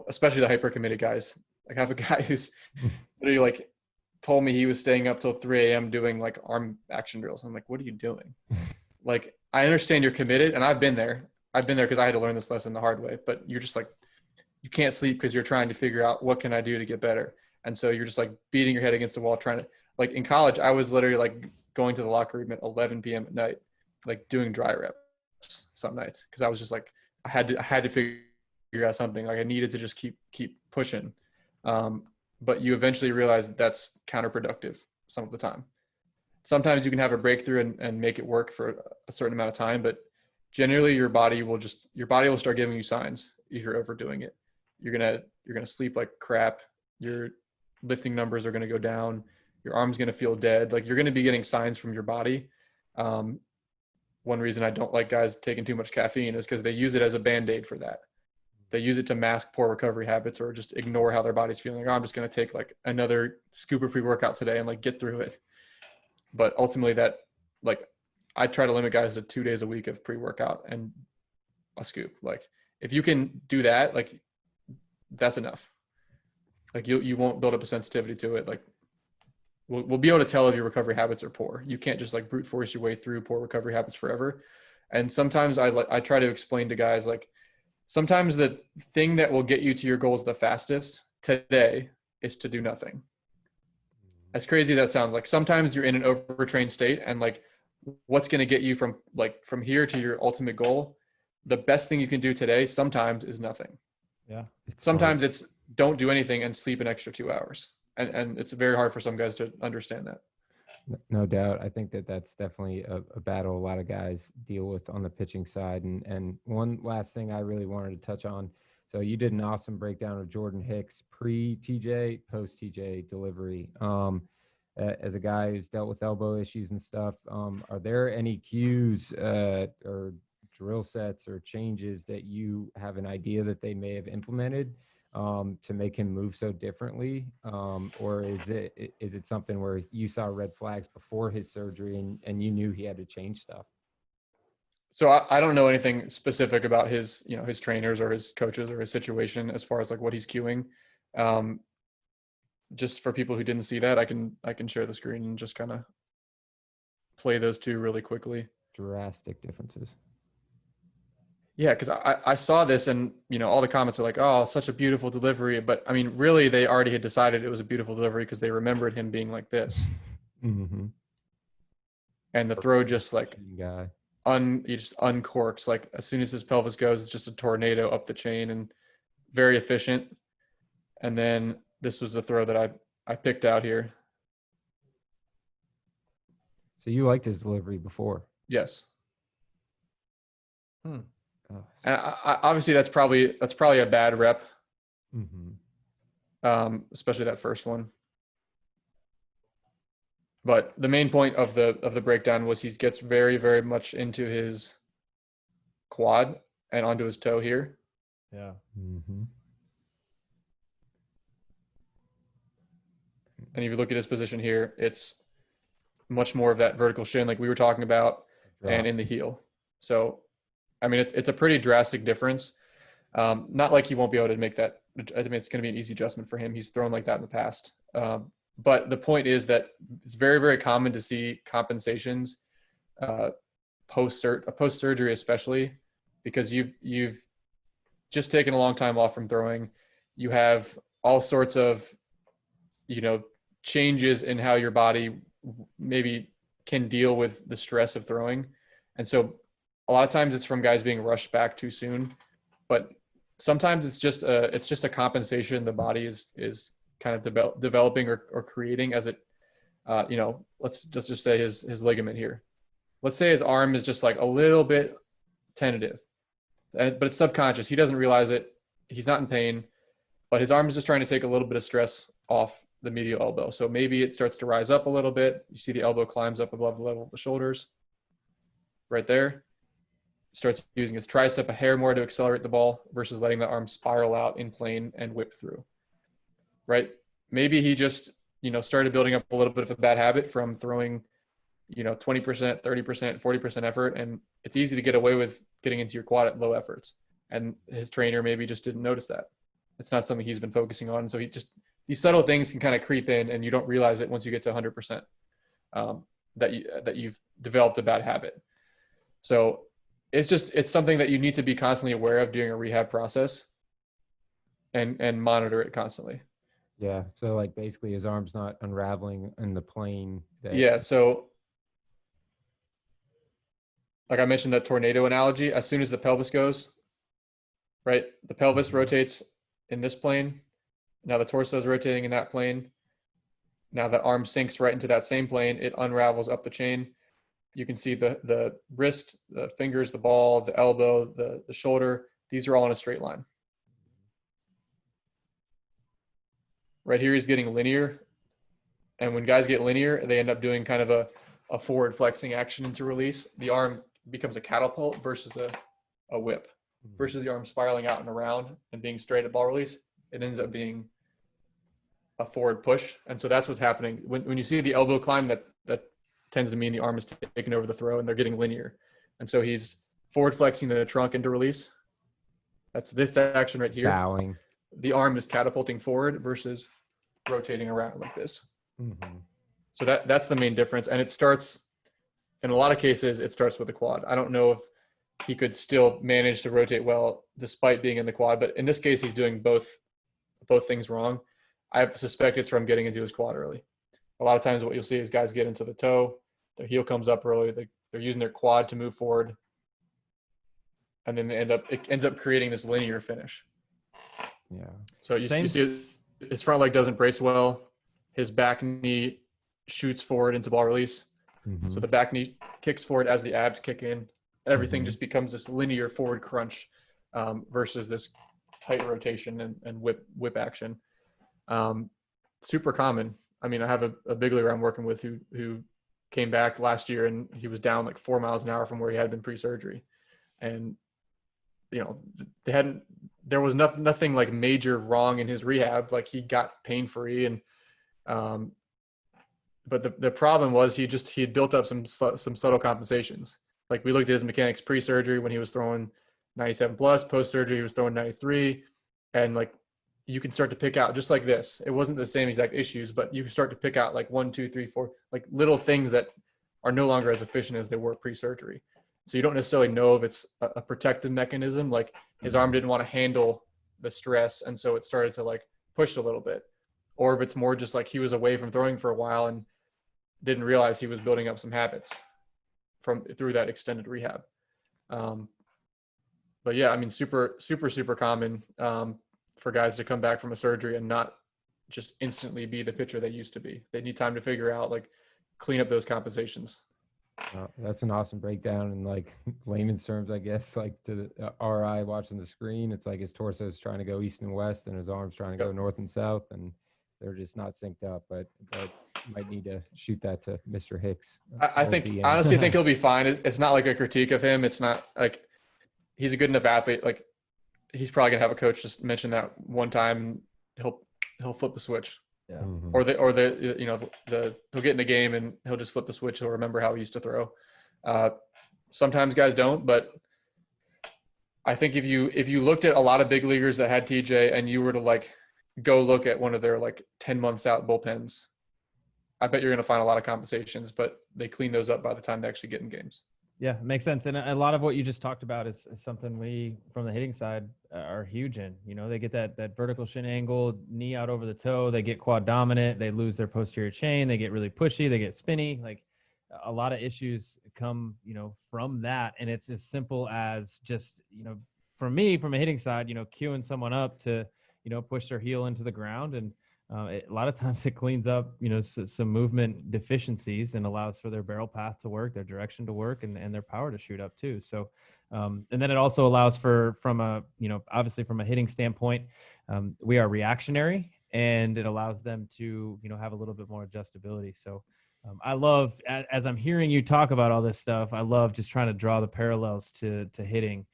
especially the hyper committed guys. Like I have a guy who's literally like told me he was staying up till 3 a.m. doing like arm action drills. I'm like, what are you doing? Like, I understand you're committed, and I've been there because I had to learn this lesson the hard way, but you're just like, you can't sleep because you're trying to figure out what can I do to get better. And so you're just like beating your head against the wall, trying to, like in college, I was literally like going to the locker room at 11 p.m. at night, like doing dry reps some nights. Cause I was just like, I had to figure out something. Like I needed to just keep pushing. But you eventually realize that's counterproductive some of the time. Sometimes you can have a breakthrough and make it work for a certain amount of time, but generally your body will start giving you signs if you're overdoing it. You're gonna sleep like crap. Your lifting numbers are gonna go down. Your arm's gonna feel dead. Like you're gonna be getting signs from your body. One reason I don't like guys taking too much caffeine is because they use it as a Band-Aid for that. They use it to mask poor recovery habits or just ignore how their body's feeling. Like, oh, I'm just gonna take like another scoop of pre-workout today and like get through it. But ultimately that, like, I try to limit guys to 2 days a week of pre-workout and a scoop. Like if you can do that, like that's enough. Like you won't build up a sensitivity to it. Like we'll be able to tell if your recovery habits are poor. You can't just like brute force your way through poor recovery habits forever. And sometimes I try to explain to guys, like sometimes the thing that will get you to your goals the fastest today is to do nothing. As crazy as that sounds, like sometimes you're in an overtrained state, and like what's going to get you from here to your ultimate goal, the best thing you can do today sometimes is nothing. Yeah. Sometimes it's don't do anything and sleep an extra 2 hours. And it's very hard for some guys to understand that. No doubt. I think that's definitely a battle a lot of guys deal with on the pitching side. And one last thing I really wanted to touch on. So you did an awesome breakdown of Jordan Hicks pre-TJ, post-TJ delivery. As a guy who's dealt with elbow issues and stuff, are there any cues or drill sets or changes that you have an idea that they may have implemented to make him move so differently? Or is it something where you saw red flags before his surgery and you knew he had to change stuff? So I don't know anything specific about his, his trainers or his coaches or his situation as far as like what he's cueing. Just for people who didn't see that, I can share the screen and just kind of play those two really quickly. Drastic differences. Yeah, because I saw this and, all the comments were like, oh, such a beautiful delivery. But, I mean, really, they already had decided it was a beautiful delivery because they remembered him being like this. Mm-hmm. And the throw just like guy. he just uncorks. Like as soon as his pelvis goes, it's just a tornado up the chain and very efficient. And then this was the throw that I picked out here. So you liked his delivery before? Yes. Oh. And obviously that's probably a bad rep. Mm-hmm. Especially that first one. But the main point of the breakdown was he gets very, very much into his quad and onto his toe here. Yeah. Mm-hmm. And if you look at his position here, it's much more of that vertical shin like we were talking about and in the heel. So, I mean, it's a pretty drastic difference. Not like he won't be able to make that. I mean, it's going to be an easy adjustment for him. He's thrown like that in the past. But the point is that it's very, very common to see compensations post-surgery, especially because you've just taken a long time off from throwing. You have all sorts of, changes in how your body maybe can deal with the stress of throwing. And so a lot of times it's from guys being rushed back too soon. But sometimes it's just a compensation the body is kind of developing or creating as it, let's just say his ligament here. Let's say his arm is just like a little bit tentative, but it's subconscious. He doesn't realize it. He's not in pain, but his arm is just trying to take a little bit of stress off the medial elbow. So maybe it starts to rise up a little bit. You see the elbow climbs up above the level of the shoulders right there. Starts using his tricep a hair more to accelerate the ball versus letting the arm spiral out in plane and whip through, right? Maybe he just, started building up a little bit of a bad habit from throwing, 20%, 30%, 40% effort. And it's easy to get away with getting into your quad at low efforts. And his trainer maybe just didn't notice that. It's not something he's been focusing on. So these subtle things can kind of creep in and you don't realize it once you get to 100%, that you've developed a bad habit. So it's something that you need to be constantly aware of during a rehab process and monitor it constantly. Yeah. So like basically his arm's not unraveling in the plane. Yeah. So like I mentioned, that tornado analogy, as soon as the pelvis goes, right, the pelvis rotates in this plane. Now the torso is rotating in that plane. Now the arm sinks right into that same plane. It unravels up the chain. You can see the wrist, the fingers, the ball, the elbow, the shoulder. These are all in a straight line. Right here, he's getting linear. And when guys get linear, they end up doing kind of a forward flexing action into release. The arm becomes a catapult versus a whip. Versus the arm spiraling out and around and being straight at ball release, it ends up being a forward push. And so that's what's happening. When you see the elbow climb, that tends to mean the arm is taking over the throw and they're getting linear. And so he's forward flexing the trunk into release. That's this action right here. Bowing. The arm is catapulting forward versus rotating around like this. Mm-hmm. So that's the main difference. And it starts, in a lot of cases, it starts with the quad. I don't know if he could still manage to rotate well despite being in the quad, but in this case, he's doing both things wrong. I suspect it's from getting into his quad early. A lot of times what you'll see is guys get into the toe, their heel comes up early, they're using their quad to move forward, and then it ends up creating this linear finish. Yeah. So you see his front leg doesn't brace well, his back knee shoots forward into ball release. Mm-hmm. So the back knee kicks forward as the abs kick in. Everything just becomes this linear forward crunch versus this tight rotation and whip action. Super common. I mean, I have a big leaguer I'm working with who came back last year and he was down like 4 miles an hour from where he had been pre-surgery. And, there was nothing like major wrong in his rehab. Like he got pain free but the problem was he had built up some subtle compensations. Like we looked at his mechanics pre-surgery when he was throwing 97 plus, post-surgery he was throwing 93, and like you can start to pick out just like this. It wasn't the same exact issues, but you can start to pick out like 1, 2, 3, 4, like little things that are no longer as efficient as they were pre-surgery. So you don't necessarily know if it's a protective mechanism, like his arm didn't want to handle the stress, and so it started to like push a little bit, or if it's more just like he was away from throwing for a while and didn't realize he was building up some habits through that extended rehab. But yeah, I mean, super common for guys to come back from a surgery and not just instantly be the pitcher they used to be. They need time to figure out, like, clean up those compensations. That's an awesome breakdown in like layman's terms, I guess, like to the RI watching the screen. It's like his torso is trying to go east and west and his arm's trying to go north and south, and they're just not synced up, but might need to shoot that to Mr. Hicks. I honestly think he'll be fine. It's not like a critique of him. It's not like he's a good enough athlete. Like he's probably gonna have a coach just mention that one time. He'll flip the switch. Yeah. Mm-hmm. Or he'll get in a game and he'll just flip the switch. He'll remember how he used to throw. Sometimes guys don't, but I think if you looked at a lot of big leaguers that had TJ and you were to like go look at one of their like 10 months out bullpens, I bet you're going to find a lot of compensations, but they clean those up by the time they actually get in games. Yeah, makes sense. And a lot of what you just talked about is something we, from the hitting side, are huge in. They get that vertical shin angle, knee out over the toe. They get quad dominant. They lose their posterior chain. They get really pushy. They get spinny. Like a lot of issues come, from that. And it's as simple as just, for me, from a hitting side, queuing someone up to, push their heel into the ground. And a lot of times it cleans up, some movement deficiencies and allows for their barrel path to work, their direction to work, and their power to shoot up too. So, and then it also allows from a, obviously from a hitting standpoint, we are reactionary, and it allows them to, have a little bit more adjustability. So I love, as I'm hearing you talk about all this stuff, I love just trying to draw the parallels to hitting.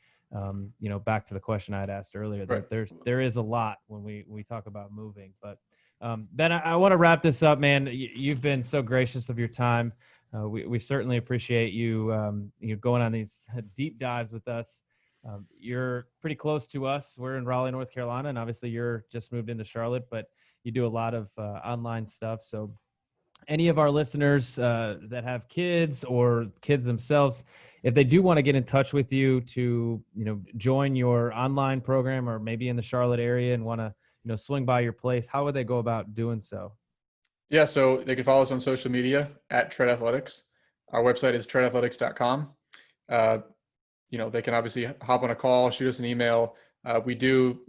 Back to the question I had asked earlier, Right. there is a lot when we talk about moving. But Ben, I want to wrap this up, man. You've been so gracious of your time. We certainly appreciate you going on these deep dives with us. You're pretty close to us. We're in Raleigh, North Carolina, and obviously you're just moved into Charlotte, but you do a lot of online stuff. So any of our listeners that have kids or kids themselves, if they do want to get in touch with you to, join your online program, or maybe in the Charlotte area and want to, swing by your place, how would they go about doing so? Yeah, so they can follow us on social media at Tread Athletics. Our website is treadathletics.com. They can obviously hop on a call, shoot us an email. We do,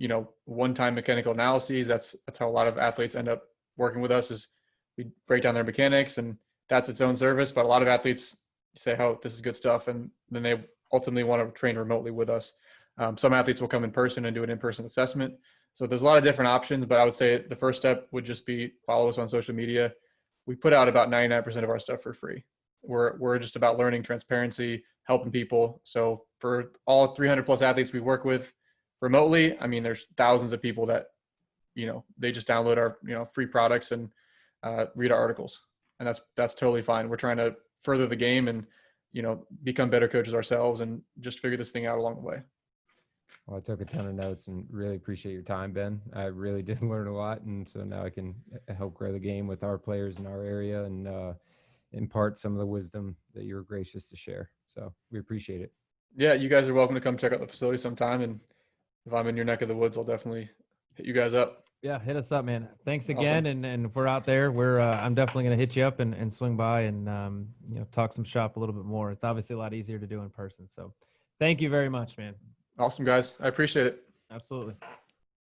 one-time mechanical analyses. That's how a lot of athletes end up working with us, is we break down their mechanics, and that's its own service. But a lot of athletes say, oh, this is good stuff, and then they ultimately want to train remotely with us. Some athletes will come in person and do an in-person assessment. So there's a lot of different options, but I would say the first step would just be follow us on social media. We put out about 99% of our stuff for free. We're just about learning, transparency, helping people. So for all 300 plus athletes we work with remotely, I mean, there's thousands of people that, they just download our, free products and read our articles. And that's totally fine. We're trying to further the game and, become better coaches ourselves and just figure this thing out along the way. Well, I took a ton of notes and really appreciate your time, Ben. I really did learn a lot. And so now I can help grow the game with our players in our area and impart some of the wisdom that you were gracious to share. So we appreciate it. Yeah, you guys are welcome to come check out the facility sometime. And if I'm in your neck of the woods, I'll definitely hit you guys up. Yeah, hit us up, man. Thanks again. Awesome. And if we're out there, I'm definitely going to hit you up and swing by and, talk some shop a little bit more. It's obviously a lot easier to do in person. So thank you very much, man. Awesome, guys. I appreciate it. Absolutely.